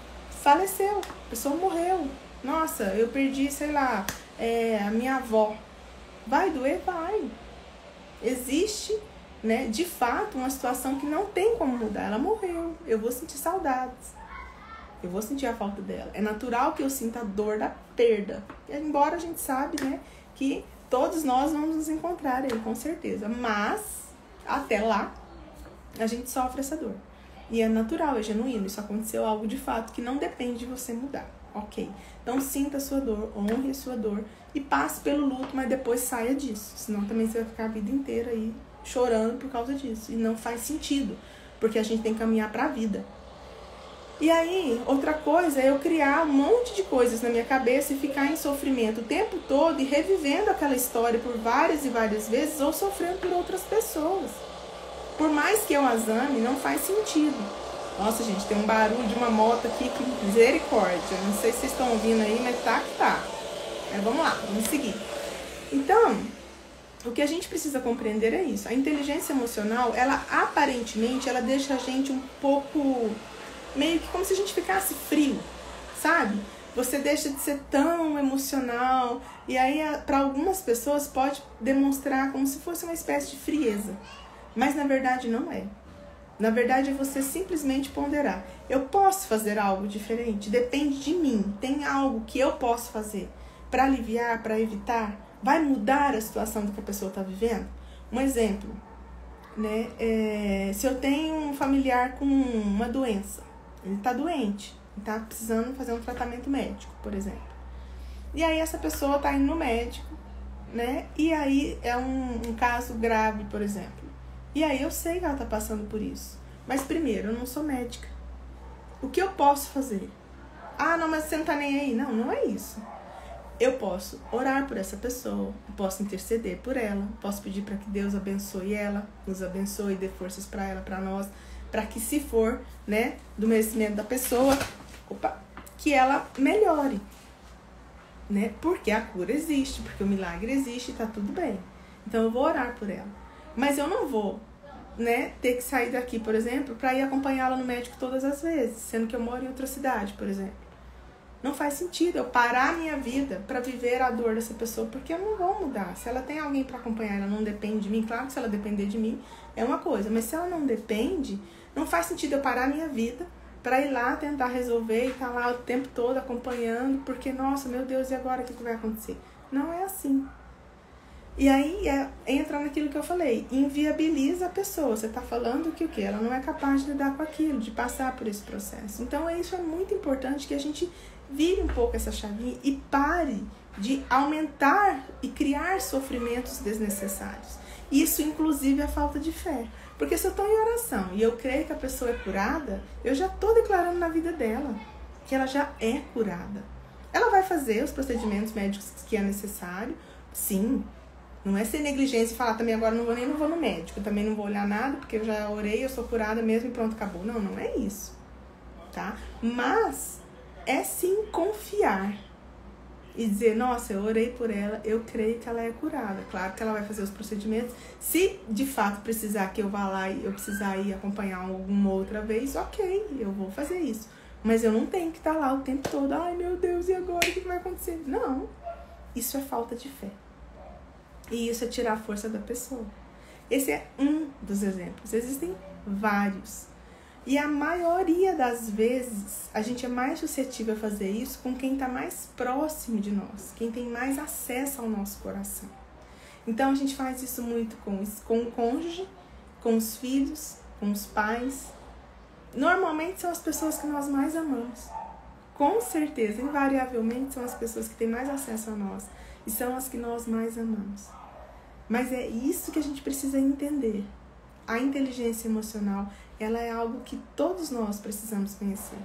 faleceu, a pessoa morreu. Nossa, eu perdi, sei lá, a minha avó. Vai doer? Vai. Existe, né, de fato, uma situação que não tem como mudar. Ela morreu. Eu vou sentir saudades. Eu vou sentir a falta dela. É natural que eu sinta a dor da perda. Embora a gente sabe, né, que todos nós vamos nos encontrar aí, com certeza. Mas, até lá, a gente sofre essa dor. E é natural, é genuíno. Isso aconteceu algo de fato que não depende de você mudar. Ok. Então, sinta a sua dor, honre a sua dor e passe pelo luto, mas depois saia disso. Senão também você vai ficar a vida inteira aí chorando por causa disso. E não faz sentido, porque a gente tem que caminhar para a vida. E aí, outra coisa é eu criar um monte de coisas na minha cabeça e ficar em sofrimento o tempo todo e revivendo aquela história por várias e várias vezes ou sofrendo por outras pessoas. Por mais que eu as ame, não faz sentido. Nossa, gente, tem um barulho de uma moto aqui que misericórdia. Não sei se vocês estão ouvindo aí, mas tá que tá. Mas vamos lá, vamos seguir. Então, o que a gente precisa compreender é isso. A inteligência emocional, ela aparentemente, ela deixa a gente um pouco, meio que como se a gente ficasse frio, sabe? Você deixa de ser tão emocional. E aí, para algumas pessoas, pode demonstrar como se fosse uma espécie de frieza. Mas, na verdade, não é. Na verdade, é você simplesmente ponderar. Eu posso fazer algo diferente? Depende de mim. Tem algo que eu posso fazer para aliviar, para evitar? Vai mudar a situação do que a pessoa está vivendo? Um exemplo, né? Se eu tenho um familiar com uma doença, ele está doente, está precisando fazer um tratamento médico, por exemplo. E aí essa pessoa está indo no médico, né? E aí é um caso grave, por exemplo. E aí eu sei que ela está passando por isso. Mas primeiro, eu não sou médica. O que eu posso fazer? Ah, não, mas você não está nem aí. Não, não é isso. Eu posso orar por essa pessoa, eu posso interceder por ela, posso pedir para que Deus abençoe ela, nos abençoe, dê forças para ela, para nós, para que se for, né, do merecimento da pessoa, que ela melhore, né? Porque a cura existe, porque o milagre existe e tá tudo bem. Então eu vou orar por ela. Mas eu não vou, né, ter que sair daqui, por exemplo, para ir acompanhá-la no médico todas as vezes, sendo que eu moro em outra cidade, por exemplo. Não faz sentido eu parar a minha vida para viver a dor dessa pessoa, porque eu não vou mudar. Se ela tem alguém para acompanhar, ela não depende de mim. Claro que se ela depender de mim, é uma coisa. Mas se ela não depende, não faz sentido eu parar a minha vida para ir lá tentar resolver e estar lá o tempo todo acompanhando, porque, nossa, meu Deus, e agora o que vai acontecer? Não é assim. E aí entra naquilo que eu falei, inviabiliza a pessoa. Você está falando que o quê? Ela não é capaz de lidar com aquilo, de passar por esse processo. Então isso é muito importante que a gente vire um pouco essa chavinha e pare de aumentar e criar sofrimentos desnecessários. Isso, inclusive, é a falta de fé. Porque se eu estou em oração e eu creio que a pessoa é curada, eu já estou declarando na vida dela que ela já é curada. Ela vai fazer os procedimentos médicos que é necessário, sim. Não é ser negligência e falar também agora não vou no médico, também não vou olhar nada porque eu já orei, eu sou curada mesmo e pronto, acabou. Não, não é isso, tá? Mas é sim confiar e dizer, nossa, eu orei por ela, eu creio que ela é curada. Claro que ela vai fazer os procedimentos. Se de fato precisar que eu vá lá e eu precisar ir acompanhar alguma outra vez, ok, eu vou fazer isso. Mas eu não tenho que estar lá o tempo todo, ai meu Deus, e agora o que vai acontecer? Não, isso é falta de fé. E isso é tirar a força da pessoa. Esse é um dos exemplos. Existem vários. E a maioria das vezes, a gente é mais suscetível a fazer isso com quem está mais próximo de nós. Quem tem mais acesso ao nosso coração. Então a gente faz isso muito com o cônjuge, com os filhos, com os pais. Normalmente são as pessoas que nós mais amamos. Com certeza, invariavelmente são as pessoas que têm mais acesso a nós. E são as que nós mais amamos. Mas é isso que a gente precisa entender. A inteligência emocional, ela é algo que todos nós precisamos conhecer.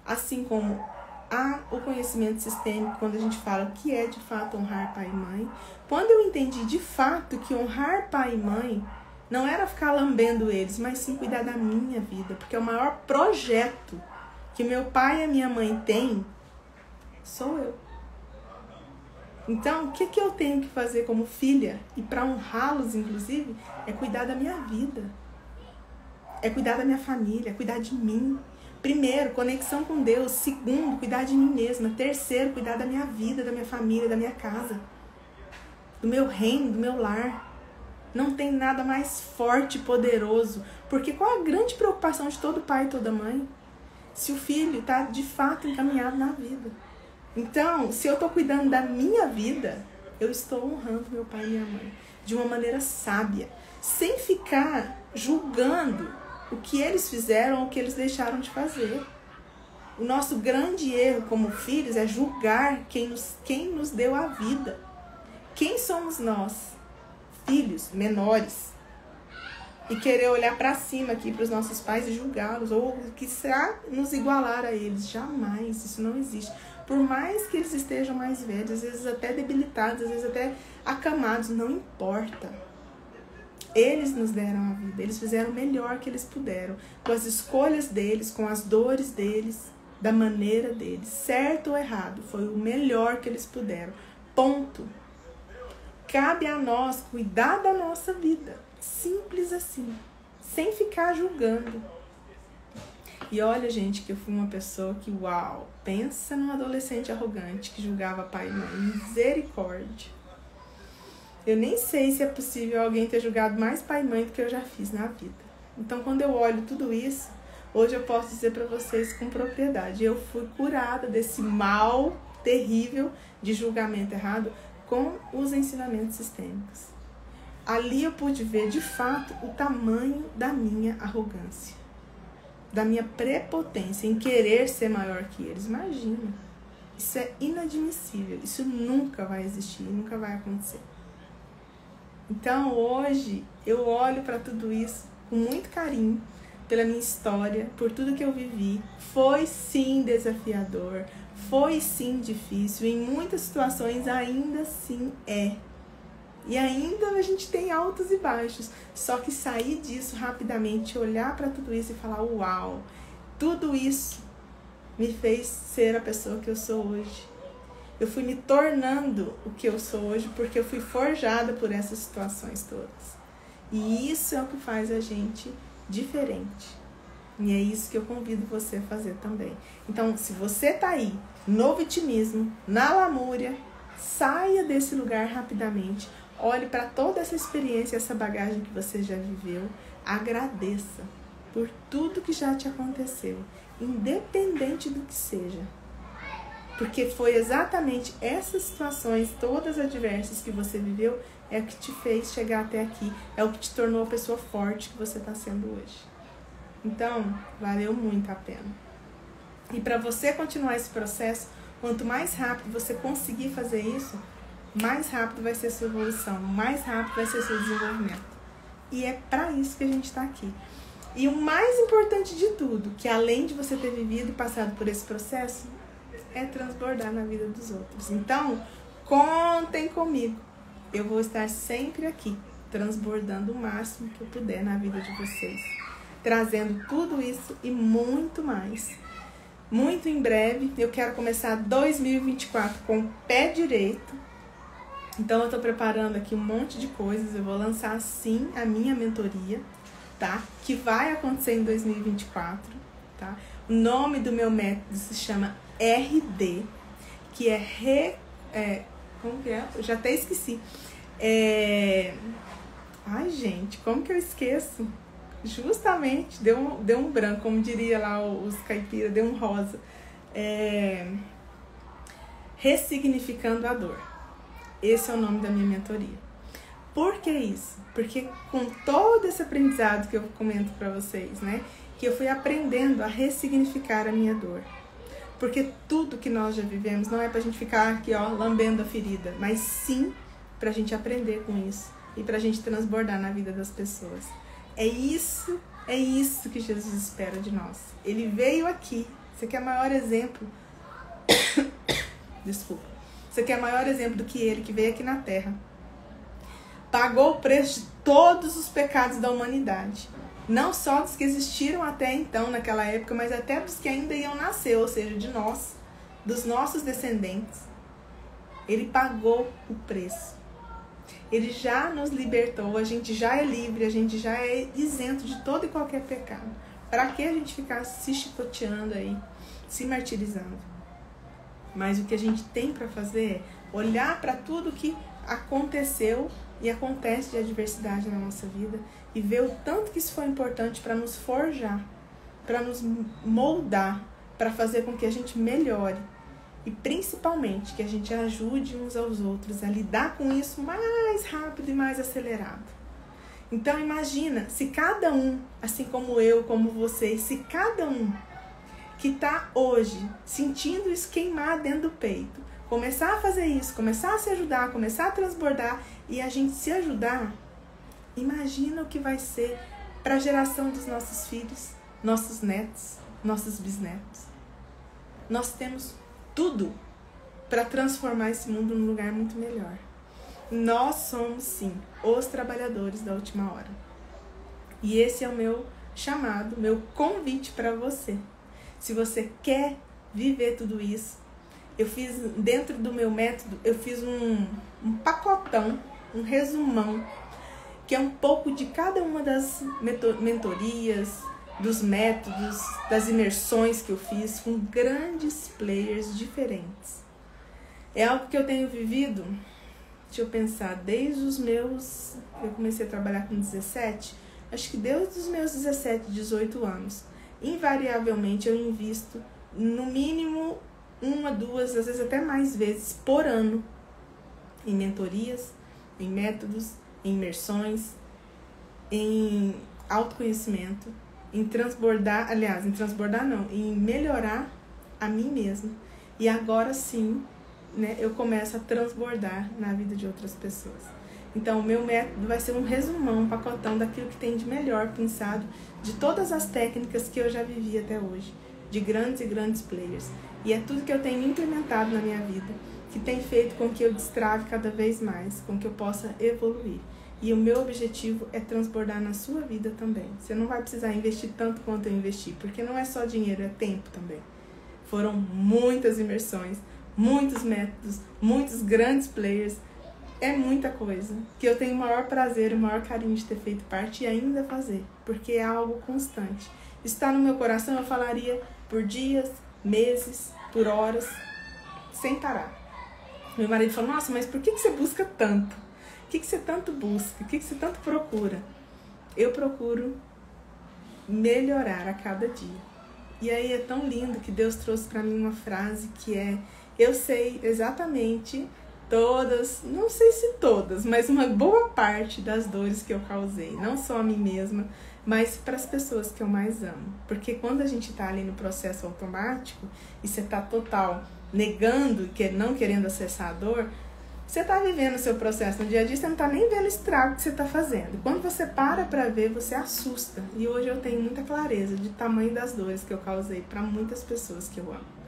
Assim como há o conhecimento sistêmico, quando a gente fala o que é de fato honrar pai e mãe. Quando eu entendi de fato que honrar pai e mãe não era ficar lambendo eles, mas sim cuidar da minha vida. Porque o maior projeto que meu pai e a minha mãe têm sou eu. Então, o que eu tenho que fazer como filha, e para honrá-los, inclusive, é cuidar da minha vida. É cuidar da minha família, é cuidar de mim. Primeiro, conexão com Deus. Segundo, cuidar de mim mesma. Terceiro, cuidar da minha vida, da minha família, da minha casa. Do meu reino, do meu lar. Não tem nada mais forte e poderoso. Porque qual a grande preocupação de todo pai e toda mãe? Se o filho está, de fato, encaminhado na vida. Então, se eu estou cuidando da minha vida, eu estou honrando meu pai e minha mãe de uma maneira sábia, sem ficar julgando o que eles fizeram ou o que eles deixaram de fazer. O nosso grande erro como filhos é julgar quem nos deu a vida. Quem somos nós, filhos menores, e querer olhar para cima aqui para os nossos pais e julgá-los, ou quiçá nos igualar a eles? Jamais, isso não existe. Por mais que eles estejam mais velhos, às vezes até debilitados, às vezes até acamados, não importa. Eles nos deram a vida, eles fizeram o melhor que eles puderam, com as escolhas deles, com as dores deles, da maneira deles. Certo ou errado, foi o melhor que eles puderam. Ponto. Cabe a nós cuidar da nossa vida. Simples assim, sem ficar julgando. E olha, gente, que eu fui uma pessoa que, uau, pensa num adolescente arrogante que julgava pai e mãe. Misericórdia. Eu nem sei se é possível alguém ter julgado mais pai e mãe do que eu já fiz na vida. Então, quando eu olho tudo isso, hoje eu posso dizer para vocês com propriedade, eu fui curada desse mal terrível de julgamento errado com os ensinamentos sistêmicos. Ali eu pude ver, de fato, o tamanho da minha arrogância, da minha prepotência em querer ser maior que eles. Imagina, isso é inadmissível, isso nunca vai existir, nunca vai acontecer. Então, hoje, eu olho para tudo isso com muito carinho, pela minha história, por tudo que eu vivi. Foi sim desafiador, foi sim difícil, em muitas situações ainda assim é. E ainda a gente tem altos e baixos. Só que sair disso rapidamente, olhar para tudo isso e falar, uau, tudo isso me fez ser a pessoa que eu sou hoje. Eu fui me tornando o que eu sou hoje porque eu fui forjada por essas situações todas. E isso é o que faz a gente diferente. E é isso que eu convido você a fazer também. Então, se você tá aí no vitimismo, na lamúria, saia desse lugar rapidamente. Olhe para toda essa experiência, essa bagagem que você já viveu. Agradeça por tudo que já te aconteceu, independente do que seja. Porque foi exatamente essas situações, todas adversas que você viveu, é o que te fez chegar até aqui, é o que te tornou a pessoa forte que você está sendo hoje. Então, valeu muito a pena. E para você continuar esse processo, quanto mais rápido você conseguir fazer isso, mais rápido vai ser a sua evolução, mais rápido vai ser o seu desenvolvimento. E é para isso que a gente está aqui. E o mais importante de tudo, que além de você ter vivido e passado por esse processo, é transbordar na vida dos outros. Então, contem comigo. Eu vou estar sempre aqui, transbordando o máximo que eu puder na vida de vocês. Trazendo tudo isso e muito mais. Muito em breve, eu quero começar 2024 com o pé direito. Então, eu estou preparando aqui um monte de coisas. Eu vou lançar, sim, a minha mentoria, tá? Que vai acontecer em 2024, tá? O nome do meu método se chama RD, que como que é? Eu já até esqueci. Ai, gente, como que eu esqueço? Justamente, deu um branco, como diria lá os caipiras, deu um rosa. Ressignificando a dor. Esse é o nome da minha mentoria. Por que isso? Porque com todo esse aprendizado que eu comento para vocês, né? Que eu fui aprendendo a ressignificar a minha dor. Porque tudo que nós já vivemos não é pra gente ficar aqui, ó, lambendo a ferida, mas sim pra gente aprender com isso e pra gente transbordar na vida das pessoas. É isso que Jesus espera de nós. Ele veio aqui. Você quer maior exemplo? Desculpa. Você quer maior exemplo do que ele, que veio aqui na Terra. Pagou o preço de todos os pecados da humanidade. Não só dos que existiram até então, naquela época, mas até dos que ainda iam nascer, ou seja, de nós, dos nossos descendentes. Ele pagou o preço. Ele já nos libertou, a gente já é livre, a gente já é isento de todo e qualquer pecado. Para que a gente ficar se chicoteando aí, se martirizando? Mas o que a gente tem para fazer é olhar para tudo que aconteceu e acontece de adversidade na nossa vida e ver o tanto que isso foi importante para nos forjar, para nos moldar, para fazer com que a gente melhore e principalmente que a gente ajude uns aos outros a lidar com isso mais rápido e mais acelerado. Então imagina se cada um, assim como eu, como vocês, se cada um que está hoje sentindo isso queimar dentro do peito, começar a fazer isso, começar a se ajudar, começar a transbordar e a gente se ajudar, imagina o que vai ser para a geração dos nossos filhos, nossos netos, nossos bisnetos. Nós temos tudo para transformar esse mundo num lugar muito melhor. Nós somos, sim, os trabalhadores da última hora. E esse é o meu chamado, meu convite para você. Se você quer viver tudo isso, eu fiz, dentro do meu método, eu fiz um pacotão, um resumão, que é um pouco de cada uma das mentorias, dos métodos, das imersões que eu fiz com grandes players diferentes. É algo que eu tenho vivido, deixa eu pensar, desde os meus... Eu comecei a trabalhar com 17, acho que desde os meus 17, 18 anos. Invariavelmente eu invisto no mínimo 1, 2, às vezes até mais vezes por ano em mentorias, em métodos, em imersões, em autoconhecimento, em transbordar, aliás, em transbordar não, em melhorar a mim mesma. E agora sim, né, eu começo a transbordar na vida de outras pessoas. Então o meu método vai ser um resumão, um pacotão daquilo que tem de melhor pensado, de todas as técnicas que eu já vivi até hoje, de grandes e grandes players. E é tudo que eu tenho implementado na minha vida, que tem feito com que eu destrave cada vez mais, com que eu possa evoluir. E o meu objetivo é transbordar na sua vida também. Você não vai precisar investir tanto quanto eu investi, porque não é só dinheiro, é tempo também. Foram muitas imersões, muitos métodos, muitos grandes players. É muita coisa que eu tenho o maior prazer e o maior carinho de ter feito parte e ainda fazer, porque é algo constante. Está no meu coração, eu falaria por dias, meses, por horas, sem parar. Meu marido falou, nossa, mas por que você busca tanto? O que você tanto busca? O que você tanto procura? Eu procuro melhorar a cada dia. E aí é tão lindo que Deus trouxe para mim uma frase que é, eu sei exatamente todas, não sei se todas, mas uma boa parte das dores que eu causei, não só a mim mesma, mas para as pessoas que eu mais amo. Porque quando a gente está ali no processo automático e você está total negando e não querendo acessar a dor, você está vivendo o seu processo no dia a dia, você não está nem vendo o estrago que você está fazendo. Quando você para ver, você assusta. E hoje eu tenho muita clareza de tamanho das dores que eu causei para muitas pessoas que eu amo.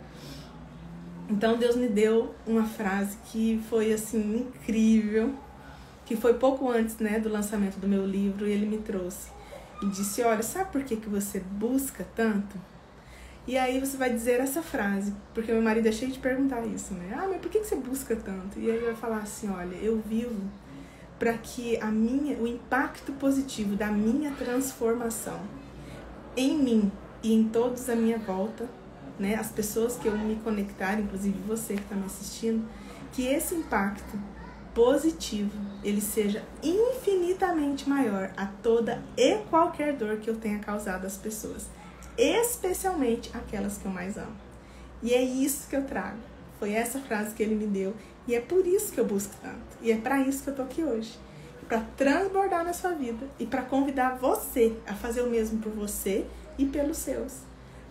Então Deus me deu uma frase que foi assim incrível, que foi pouco antes, né, do lançamento do meu livro, e ele me trouxe e disse, olha, sabe por que você busca tanto? E aí você vai dizer essa frase, porque meu marido é cheio de perguntar isso, né? Ah, mas por que você busca tanto? E aí ele vai falar assim, olha, eu vivo para que o impacto positivo da minha transformação em mim e em todos à minha volta, né, as pessoas que eu me conectar, inclusive você que está me assistindo, que esse impacto positivo, ele seja infinitamente maior a toda e qualquer dor que eu tenha causado às pessoas, especialmente aquelas que eu mais amo. E é isso que eu trago. Foi essa frase que ele me deu. E é por isso que eu busco tanto. E é para isso que eu tô aqui hoje. Para transbordar na sua vida e para convidar você a fazer o mesmo por você e pelos seus.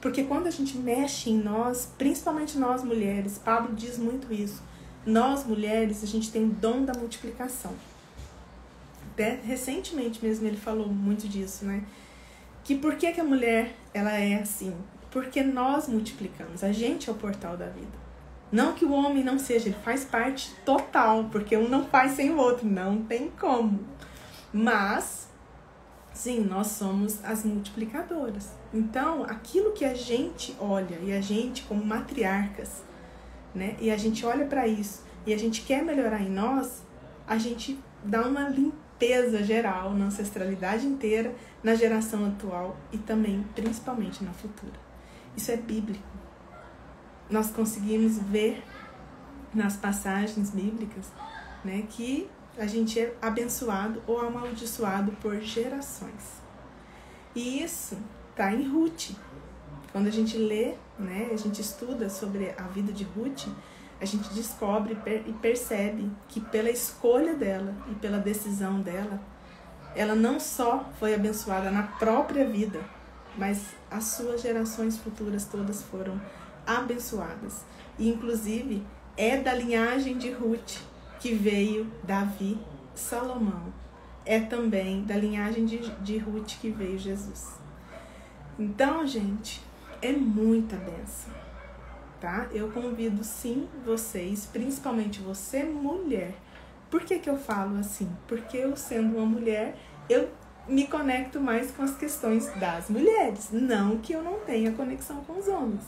Porque quando a gente mexe em nós, principalmente nós mulheres, Pablo diz muito isso, nós mulheres, a gente tem o dom da multiplicação. Até recentemente mesmo ele falou muito disso, né? Que por que a mulher ela é assim? Porque nós multiplicamos, a gente é o portal da vida. Não que o homem não seja, ele faz parte total, porque um não faz sem o outro, não tem como. Mas, sim, nós somos as multiplicadoras. Então, aquilo que a gente olha, e a gente como matriarcas, né? E a gente olha para isso, e a gente quer melhorar em nós, a gente dá uma limpeza geral na ancestralidade inteira, na geração atual e também, principalmente, na futura. Isso é bíblico. Nós conseguimos ver nas passagens bíblicas, né, que a gente é abençoado ou amaldiçoado por gerações. E isso está em Ruth. Quando a gente lê, né, a gente estuda sobre a vida de Ruth, a gente descobre e percebe que pela escolha dela e pela decisão dela, ela não só foi abençoada na própria vida, mas as suas gerações futuras todas foram abençoadas. E inclusive é da linhagem de Ruth que veio Davi, Salomão. É também da linhagem de Ruth que veio Jesus. Então, gente, é muita bênção, tá? Eu convido sim vocês, principalmente você mulher. Por que eu falo assim? Porque eu sendo uma mulher, eu me conecto mais com as questões das mulheres. Não que eu não tenha conexão com os homens.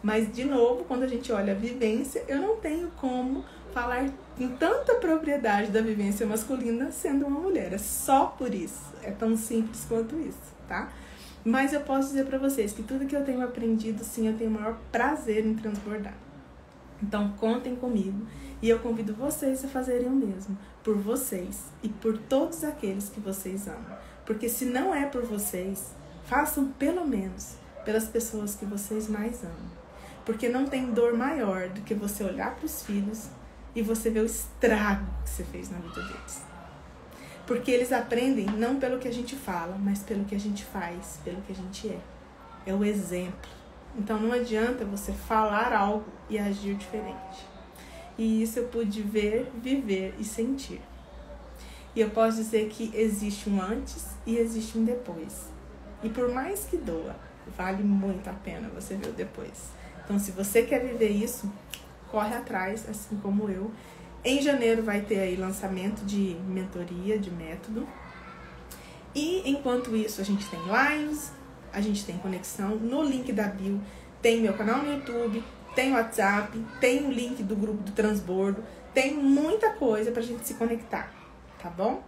Mas, de novo, quando a gente olha a vivência, eu não tenho como falar com tanta propriedade da vivência masculina sendo uma mulher. É só por isso. É tão simples quanto isso, tá? Mas eu posso dizer pra vocês que tudo que eu tenho aprendido, sim, eu tenho o maior prazer em transbordar. Então, contem comigo. E eu convido vocês a fazerem o mesmo. Por vocês e por todos aqueles que vocês amam. Porque se não é por vocês, façam pelo menos pelas pessoas que vocês mais amam. Porque não tem dor maior do que você olhar para os filhos e você ver o estrago que você fez na vida deles. Porque eles aprendem não pelo que a gente fala, mas pelo que a gente faz, pelo que a gente é. É o exemplo. Então não adianta você falar algo e agir diferente. E isso eu pude ver, viver e sentir. E eu posso dizer que existe um antes e existe um depois. E por mais que doa, vale muito a pena você ver o depois. Então, se você quer viver isso, corre atrás, assim como eu. Em janeiro vai ter aí lançamento de mentoria, de método. E enquanto isso, a gente tem lives, a gente tem conexão. No link da bio tem meu canal no YouTube, tem o WhatsApp, tem o link do grupo do Transbordo. Tem muita coisa pra gente se conectar, tá bom?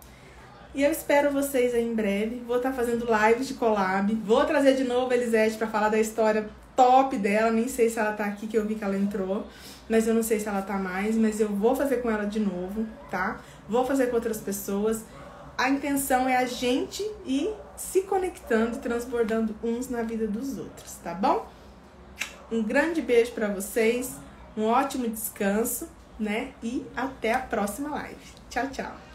E eu espero vocês aí em breve. Vou estar fazendo lives de collab. Vou trazer de novo a Elisete pra falar da história top dela, nem sei se ela tá aqui, que eu vi que ela entrou, mas eu não sei se ela tá mais, mas eu vou fazer com ela de novo, tá? Vou fazer com outras pessoas. A intenção é a gente ir se conectando e transbordando uns na vida dos outros, tá bom? Um grande beijo pra vocês, um ótimo descanso, né? E até a próxima live. Tchau, tchau!